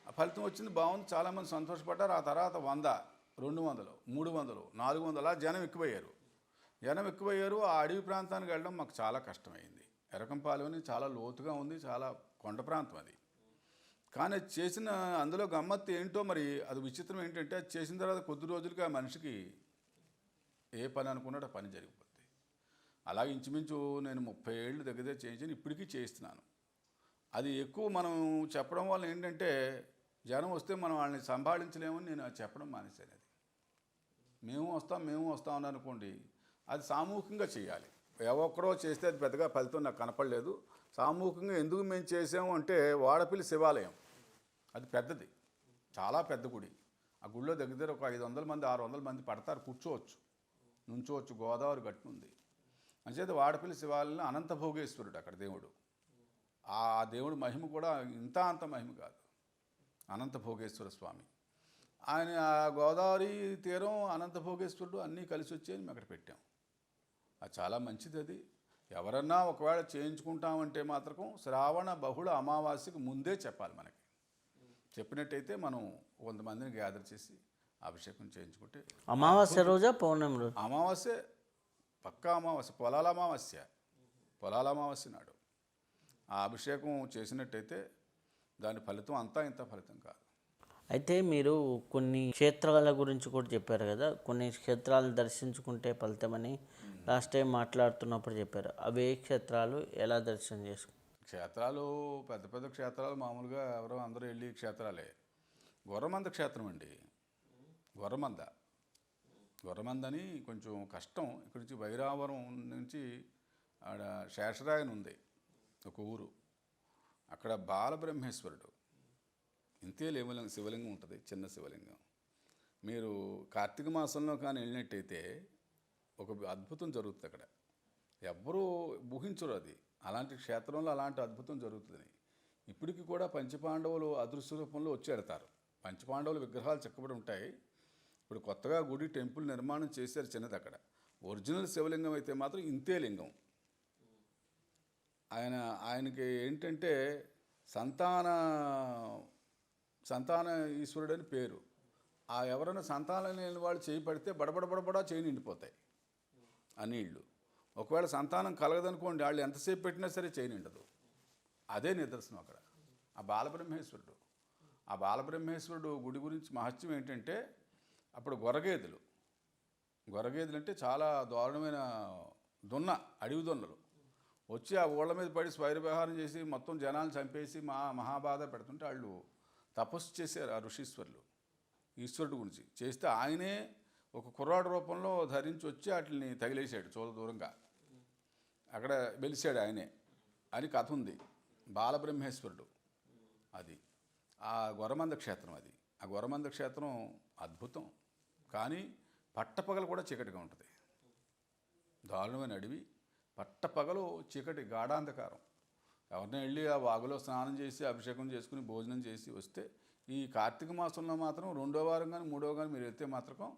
ఆ ఫలితం వచ్చింది, బాగుంది, చాలామంది సంతోషపడ్డారు. ఆ తర్వాత 100, 200, 300, 400 జనం ఎక్కువయ్యారు. ఆ అడవి ప్రాంతానికి వెళ్ళడం మాకు చాలా కష్టమైంది. ఎరకంపాలెం చాలా లోతుగా ఉంది, చాలా కొండ ప్రాంతం అది. కానీ అది చేసిన అందులో గమ్మత్తు ఏంటో మరి, అది విచిత్రం ఏంటంటే, అది చేసిన తర్వాత కొద్ది రోజులకి ఆ మనిషికి ఏ పని అనుకున్నాడో ఆ పని జరిగిపోతుంది. అలాగే ఇంచుమించు నేను 30 ఏళ్ళు దగ్గర చేయించాను, ఇప్పటికీ చేయిస్తున్నాను. అది ఎక్కువ మనం చెప్పడం వల్ల ఏంటంటే, జనం వస్తే మనం వాళ్ళని సంభాళించలేమని నేను అది చెప్పడం మానేశాను. అది మేము వస్తాం అని అనుకోండి, అది సామూహికంగా చేయాలి. ఒక్కడో చేస్తే అది పెద్దగా ఫలితం నాకు కనపడలేదు. సామూహికంగా ఎందుకు మేము చేసాము అంటే, వాడపల్లి శివాలయం అది పెద్దది, చాలా పెద్ద గుడి. ఆ గుడిలో దగ్గర ఒక 500 మంది 600 మంది పడతారు, కూర్చోవచ్చు, నుంచోవచ్చు, గోదావరి గట్టునుంది. అంచేత వాడపల్లి శివాలయంలో అనంతభోగేశ్వరుడు అక్కడ దేవుడు. ఆ దేవుడు మహిమ కూడా అంత మహిమ కాదు, అనంతభోగేశ్వర స్వామి. ఆయన ఆ గోదావరి తీరం, అనంతభోగేశ్వరుడు అన్నీ కలిసి వచ్చాయని మేము అక్కడ పెట్టాం. అది చాలా మంచిది. అది ఎవరన్నా ఒకవేళ చేయించుకుంటామంటే మాత్రం శ్రావణ బహుళ అమావాస్యకు ముందే చెప్పాలి. మనకి చెప్పినట్టయితే మనం కొంతమందిని గ్యాదర్ చేసి అభిషేకం చేయించుకుంటే, అమావాస్య రోజా పౌర్ణమి రోజు? అమావాస్య, పక్కా అమావాస్య, పొలాల అమావాస్య నాడు ఆ అభిషేకం చేసినట్టయితే దాని ఫలితం అంతా ఇంత ఫలితం కాదు. అయితే మీరు కొన్ని క్షేత్రాల గురించి కూడా చెప్పారు కదా, కొన్ని క్షేత్రాలు దర్శించుకుంటే ఫలితమని లాస్ట్ టైం మాట్లాడుతున్నప్పుడు చెప్పారు. అవి ఏ క్షేత్రాలు, ఎలా దర్శనం చేసుకుంటారు? క్షేత్రాలు పెద్ద పెద్ద క్షేత్రాలు మామూలుగా ఎవరో అందరూ వెళ్ళి క్షేత్రాలే. గొర్రమంద క్షేత్రం అండి. గొర్రమంద గొర్రమందని కొంచెం కష్టం. ఇక్కడి నుంచి వైరావరం నుంచి ఆడ శేషరాయని ఉంది ఒక ఊరు. అక్కడ బాలబ్రహ్మేశ్వరుడు ఇంతే లేవలింగం, శివలింగం ఉంటుంది, చిన్న శివలింగం. మీరు కార్తీక మాసంలో కానీ వెళ్ళినట్టయితే ఒక అద్భుతం జరుగుతుంది అక్కడ. ఎవ్వరూ ఊహించరు అది, అలాంటి క్షేత్రంలో అలాంటి అద్భుతం జరుగుతుందని. ఇప్పటికి కూడా పంచపాండవులు అదృశ్య రూపంలో వచ్చి ఎడతారు. పంచపాండవుల విగ్రహాలు చెక్కబడి ఉంటాయి. ఇప్పుడు కొత్తగా గుడి టెంపుల్ నిర్మాణం చేశారు చిన్నది అక్కడ. ఒరిజినల్ శివలింగం అయితే మాత్రం ఇంతే లింగం. ఆయనకి ఏంటంటే సంతాన ఈశ్వరుడని పేరు. ఎవరైనా సంతానం లేని వాళ్ళు చేయి పడితే బడబడబడబడా చేయి నిండిపోతాయి ఆ నీళ్లు. ఒకవేళ సంతానం కలగదనుకోండి, వాళ్ళు ఎంతసేపు పెట్టినా సరే చేయి నిండదు. అదే నిదర్శనం అక్కడ ఆ బాలబ్రహ్మేశ్వరుడు గుడి గురించి మహత్యం ఏంటంటే, అప్పుడు గొర్రెగేదెలు అంటే చాలా దారుణమైన అడవి దున్నలు వచ్చి ఆ ఊళ్ళ మీద పడి స్వైర వ్యవహారం చేసి మొత్తం జనాలను చంపేసి మహాబాధ పెడుతుంటే వాళ్ళు తపస్సు చేశారు. ఆ ఋషీశ్వరులు ఈశ్వరుడు గురించి చేస్తే ఆయనే ఒక కుర్రాడు రూపంలో ధరించి వచ్చి వాటిని తగిలేశాడు చూడ దూరంగా. అక్కడ వెలిశాడు ఆయనే అని కథ ఉంది. బాలబ్రహ్మేశ్వరుడు అది ఆ గొర్రమంద క్షేత్రం. ఆ గొర్రమంద క్షేత్రం అద్భుతం. కానీ పట్టపగలు కూడా చీకటిగా ఉంటుంది. దారుణమైన అడవి, పట్టపగలు చీకటి, గాఢాంధకారం. ఎవరినైనా వెళ్ళి ఆ వాగులో స్నానం చేసి అభిషేకం చేసుకుని భోజనం చేసి వస్తే, ఈ కార్తీక మాసంలో మాత్రం 2వ వారం కానీ 3వ కానీ మీరు వెళ్తే మాత్రం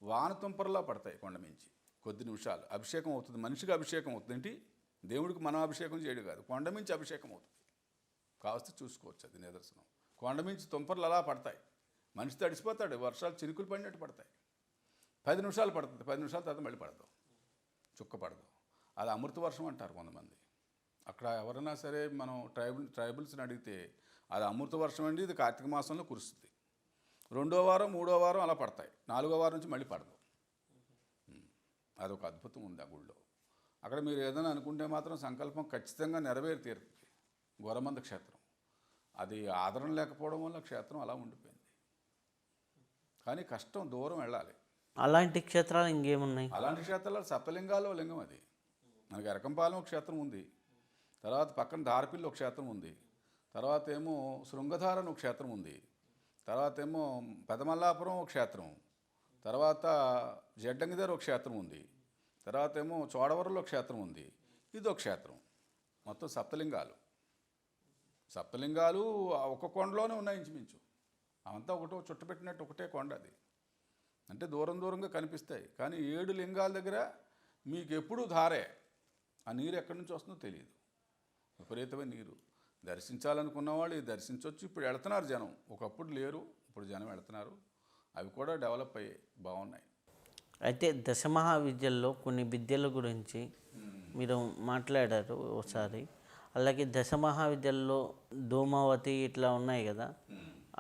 వానతుంపరలా పడతాయి కొండ మించి. కొద్ది నిమిషాలు అభిషేకం అవుతుంది, మనిషికి అభిషేకం అవుతుంది. ఏంటి, దేవుడికి మనం అభిషేకం చేయడు కాదు, కొండ మించి అభిషేకం అవుతుంది. కావస్తే చూసుకోవచ్చు, అది నిదర్శనం. కొండ మించి తుంపర్లు అలా పడతాయి, మనిషి తడిసిపోతాడు, వర్షాలు చినుకులు పడినట్టు పడతాయి. 10 నిమిషాలు పడుతుంది, 10 నిమిషాల తర్వాత మళ్ళీ పడదు, చుక్క పడదు. అది అమృత వర్షం అంటారు కొంతమంది. అక్కడ ఎవరైనా సరే మనం ట్రైబల్స్ని అడిగితే అది అమృత వర్షం అండి, ఇది కార్తీక మాసంలో కురుస్తుంది. 2వ వారం 3వ వారం అలా పడతాయి, 4వ వారం నుంచి మళ్ళీ పడదు. అదొక అద్భుతం ఉంది ఆ గుళ్ళో. అక్కడ మీరు ఏదైనా అనుకుంటే మాత్రం సంకల్పం ఖచ్చితంగా నెరవేరి తీరుతుంది. గొర్రమంద క్షేత్రం అది ఆదరణ లేకపోవడం వల్ల క్షేత్రం అలా ఉండిపోయింది. కానీ కష్టం, దూరం వెళ్ళాలి. అలాంటి క్షేత్రాలు ఇంకేమున్నాయి? అలాంటి క్షేత్రాలు సప్తలింగాల్లో లింగం అది. మనకి ఎరకంపాలెం ఒక క్షేత్రం ఉంది, తర్వాత పక్కన దారపిల్లి ఒక క్షేత్రం ఉంది, తర్వాత ఏమో శృంగధార ఒక క్షేత్రం ఉంది, తర్వాత ఏమో పెదమల్లాపురం ఒక క్షేత్రం, తర్వాత జడ్డంగిదర్ ఒక క్షేత్రం ఉంది, తర్వాత ఏమో చోడవరంలో క్షేత్రం ఉంది, ఇదొక క్షేత్రం. మొత్తం సప్తలింగాలు ఒక కొండలోనే ఉన్నాయి ఇంచుమించు. అవంతా ఒకటో చుట్టపెట్టినట్టు ఒకటే కొండ అది. అంటే దూరంగా కనిపిస్తాయి, కానీ 7 లింగాల దగ్గర మీకు ఎప్పుడూ ధారే. ఆ నీరు ఎక్కడి నుంచి వస్తుందో తెలియదు, విపరీతమైన నీరు. దర్శించాలనుకున్న వాళ్ళు దర్శించవచ్చు. ఇప్పుడు వెళుతున్నారు జనం, ఒకప్పుడు లేరు, ఇప్పుడు జనం వెళుతున్నారు. అవి కూడా డెవలప్ అయ్యాయి, బాగున్నాయి. అయితే దశమహావిద్యల్లో కొన్ని విద్యల గురించి మీరు మాట్లాడారు ఒకసారి. అలాగే దశమహావిద్యల్లో ధూమావతి ఇట్లా ఉన్నాయి కదా,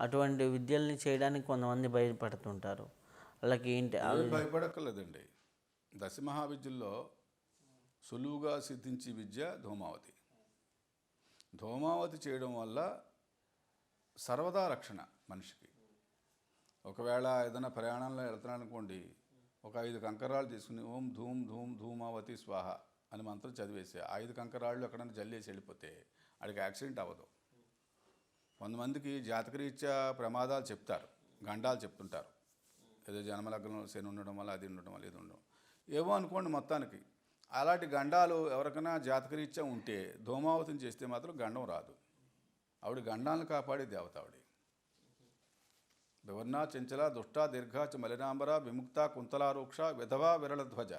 అటువంటి విద్యల్ని చేయడానికి కొంతమంది భయపడుతుంటారు. అలాగే ఏంటి? భయపడక్కర్లేదండి. దశమహావిద్యల్లో సులువుగా సిద్ధించే విద్య ధూమావతి చేయడం వల్ల సర్వదా రక్షణ మనిషికి. ఒకవేళ ఏదైనా ప్రయాణంలో వెళ్తున్నాను అనుకోండి, ఒక 5 కంకరాలు తీసుకుని ఓం ధూమ్ ధూమ్ ధూమావతి స్వాహ అని మంత్రం చదివేసి 5 కంకరాళ్ళు ఎక్కడైనా జల్లేసి వెళ్ళిపోతే ఆడికి యాక్సిడెంట్ అవ్వదు. కొంతమందికి జాతకరీత్యా ప్రమాదాలు చెప్తారు, గండాలు చెప్తుంటారు. ఏదో జన్మలగ్నంలో శని ఉండడం వల్ల, అది ఉండడం వల్ల, ఇది ఉండడం ఏవో అనుకోండి. మొత్తానికి అలాంటి గండాలు ఎవరికైనా జాతకరీత్యా ఉంటే ధూమావతిని చేస్తే మాత్రం గండం రాదు. ఆవిడ గండాలను కాపాడే దేవత ఆవిడ. వివర్ణ చెంచల దుష్ట దీర్ఘ చ మలినాంబర విముక్త కుంతలారూక్ష విధవా విరళధ్వజ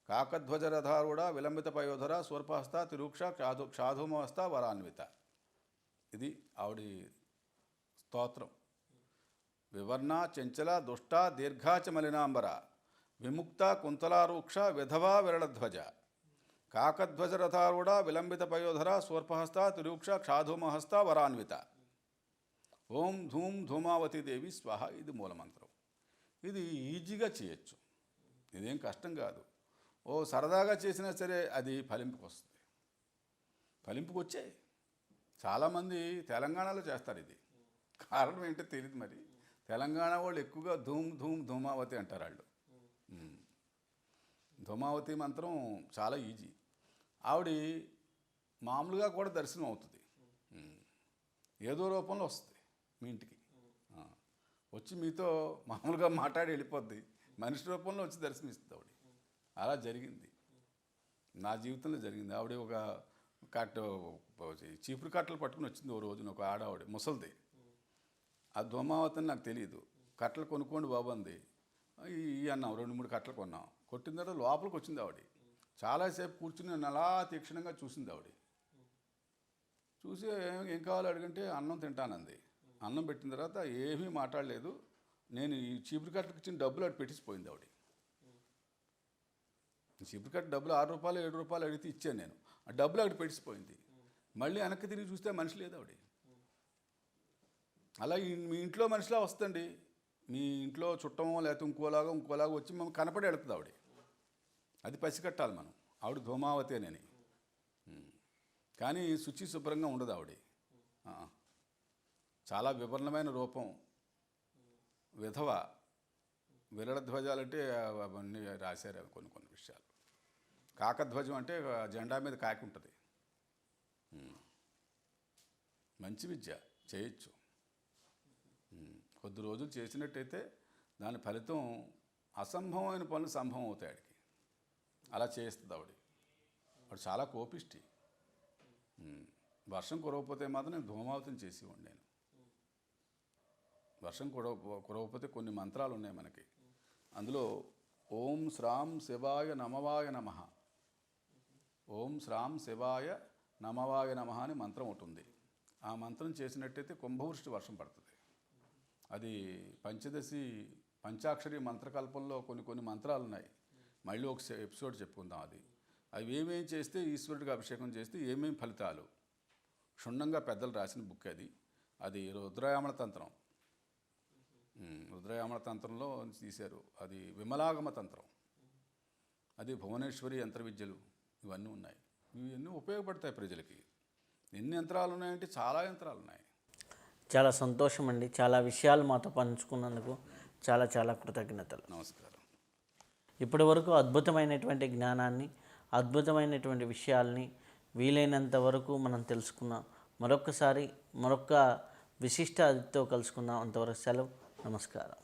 కాకధ్వజ రథారూఢ విలంబిత పయోధర స్వర్పహస్త తిరూక్ష క్షాధూమవస్థ వరాన్విత. ఇది ఆవిడ స్తోత్రం. వివర్ణ చెంచల దుష్ట దీర్ఘ చ మలినాంబర విముక్త కుంతలారూక్ష విధవా విరళధ్వజ కాకధ్వజ రథారూఢ విలంబిత పయోధర స్వర్పహస్త తిరూక్ష క్షాధూమహస్త వరాన్విత. ఓం ధూమ్ ధూమావతి దేవి స్వాహ, ఇది మూలమంత్రం. ఇది ఈజీగా చేయొచ్చు, ఇదేం కష్టం కాదు. ఓ సరదాగా చేసినా సరే అది ఫలింపుకు వస్తుంది. ఫలింపుకు వచ్చాయి. చాలామంది తెలంగాణలో చేస్తారు ఇది. కారణం ఏంటో తెలియదు మరి. తెలంగాణ వాళ్ళు ఎక్కువగా ధూమ్ ధూమ్ ధూమావతి అంటారు వాళ్ళు. ధూమావతి మంత్రం చాలా ఈజీ. ఆవిడ మామూలుగా కూడా దర్శనం అవుతుంది, ఏదో రూపంలో వస్తుంది మీ ఇంటికి. వచ్చి మీతో మామూలుగా మాట్లాడి వెళ్ళిపోద్ది, మనిషి రూపంలో వచ్చి దర్శనమిస్తుంది ఆవిడ. అలా జరిగింది, నా జీవితంలో జరిగింది. ఆవిడ ఒక చీపురు కట్టలు పట్టుకుని వచ్చింది ఓ రోజున, ఒక ఆడవాడి ముసలిది. ఆ ధూమావతి నాకు తెలియదు. కట్టలు కొనుక్కోండి బాబు అంది. ఈ అన్నాం, 2-3 కట్టలు కొన్నాం. కొట్టిన తర్వాత లోపలికి వచ్చింది ఆవిడ. చాలాసేపు కూర్చుని నన్ను అలా తీక్షణంగా చూసింది ఆవిడ. చూసి ఏం కావాలో అడిగంటే అన్నం తింటానంది. అన్నం పెట్టిన తర్వాత ఏమీ మాట్లాడలేదు. నేను ఈ చీపురు కట్టలకు ఇచ్చిన డబ్బులు అటు పెట్టిసిపోయింది ఆవిడ. చీపురు కట్ట డబ్బులు 6 రూపాయలు 7 రూపాయలు అడిగితే ఇచ్చాను నేను. ఆ డబ్బులు అక్కడ పెట్టిసిపోయింది. మళ్ళీ వెనక్కి తిరిగి చూస్తే మనిషి లేదు ఆవిడ. అలా మీ ఇంట్లో మనిషిలా వస్తుంది. మీ ఇంట్లో చుట్టమో లేకపోతే ఇంకోలాగా వచ్చి మనం కనపడి వెళుతుంది ఆవిడ. అది పసికట్టాలి మనం, ఆవిడ ధూమావతేనని. కానీ శుచి శుభ్రంగా ఉండదు ఆవిడ. చాలా విభిన్నమైన రూపం, విధవ. విరళ ధ్వజాలంటే అవన్నీ రాశారు కొన్ని విషయాలు. కాకధ్వజం అంటే జెండా మీద కాకి ఉంటుంది. మంచి విద్య, చేయొచ్చు. కొద్ది రోజులు చేసినట్టయితే దాని ఫలితం అసంభవమైన పనులు సంభవం అవుతాయి ఆడికి. అలా చేస్తుంది ఆవిడ. వాడు చాలా కోపిష్టి. వర్షం కురవకపోతే మాత్రం నేను ధూమావతిని చేసేవాడిని నేను. వర్షం కురవకపోతే కొన్ని మంత్రాలు ఉన్నాయి మనకి. అందులో ఓం శ్రాం శివాయ నమవాయ నమః, ఓం శ్రాం శివాయ నమవాయ నమః అని మంత్రం ఉంటుంది. ఆ మంత్రం చేసినట్టయితే కుంభవృష్టి వర్షం పడుతుంది. అది పంచాక్షరి మంత్రకల్పంలో కొన్ని మంత్రాలు ఉన్నాయి. మళ్ళీ ఒక ఎపిసోడ్ చెప్పుకుందాం. అవి ఏమేమి చేస్తే ఈశ్వరుడికి అభిషేకం చేస్తే ఏమేమి ఫలితాలు క్షుణ్ణంగా పెద్దలు రాసిన బుక్ అది రుద్రయామల తంత్రం. రుద్రయామల తంత్రంలో తీశారు. అది విమలాగమ తంత్రం, అది భువనేశ్వరి యంత్ర విద్యలు, ఇవన్నీ ఉన్నాయి. ఇవన్నీ ఉపయోగపడతాయి ప్రజలకి. ఎన్ని యంత్రాలు ఉన్నాయంటే చాలా యంత్రాలు ఉన్నాయి. చాలా సంతోషం అండి. చాలా విషయాలు మాతో పంచుకున్నందుకు చాలా చాలా కృతజ్ఞతలు. నమస్కారం. ఇప్పటి వరకు అద్భుతమైనటువంటి జ్ఞానాన్ని, అద్భుతమైనటువంటి విషయాల్ని వీలైనంత వరకు మనం తెలుసుకున్నాం. మరొక విశిష్ట అతిథితో కలుసుకుందాం. అంతవరకు సెలవు. నమస్కారం.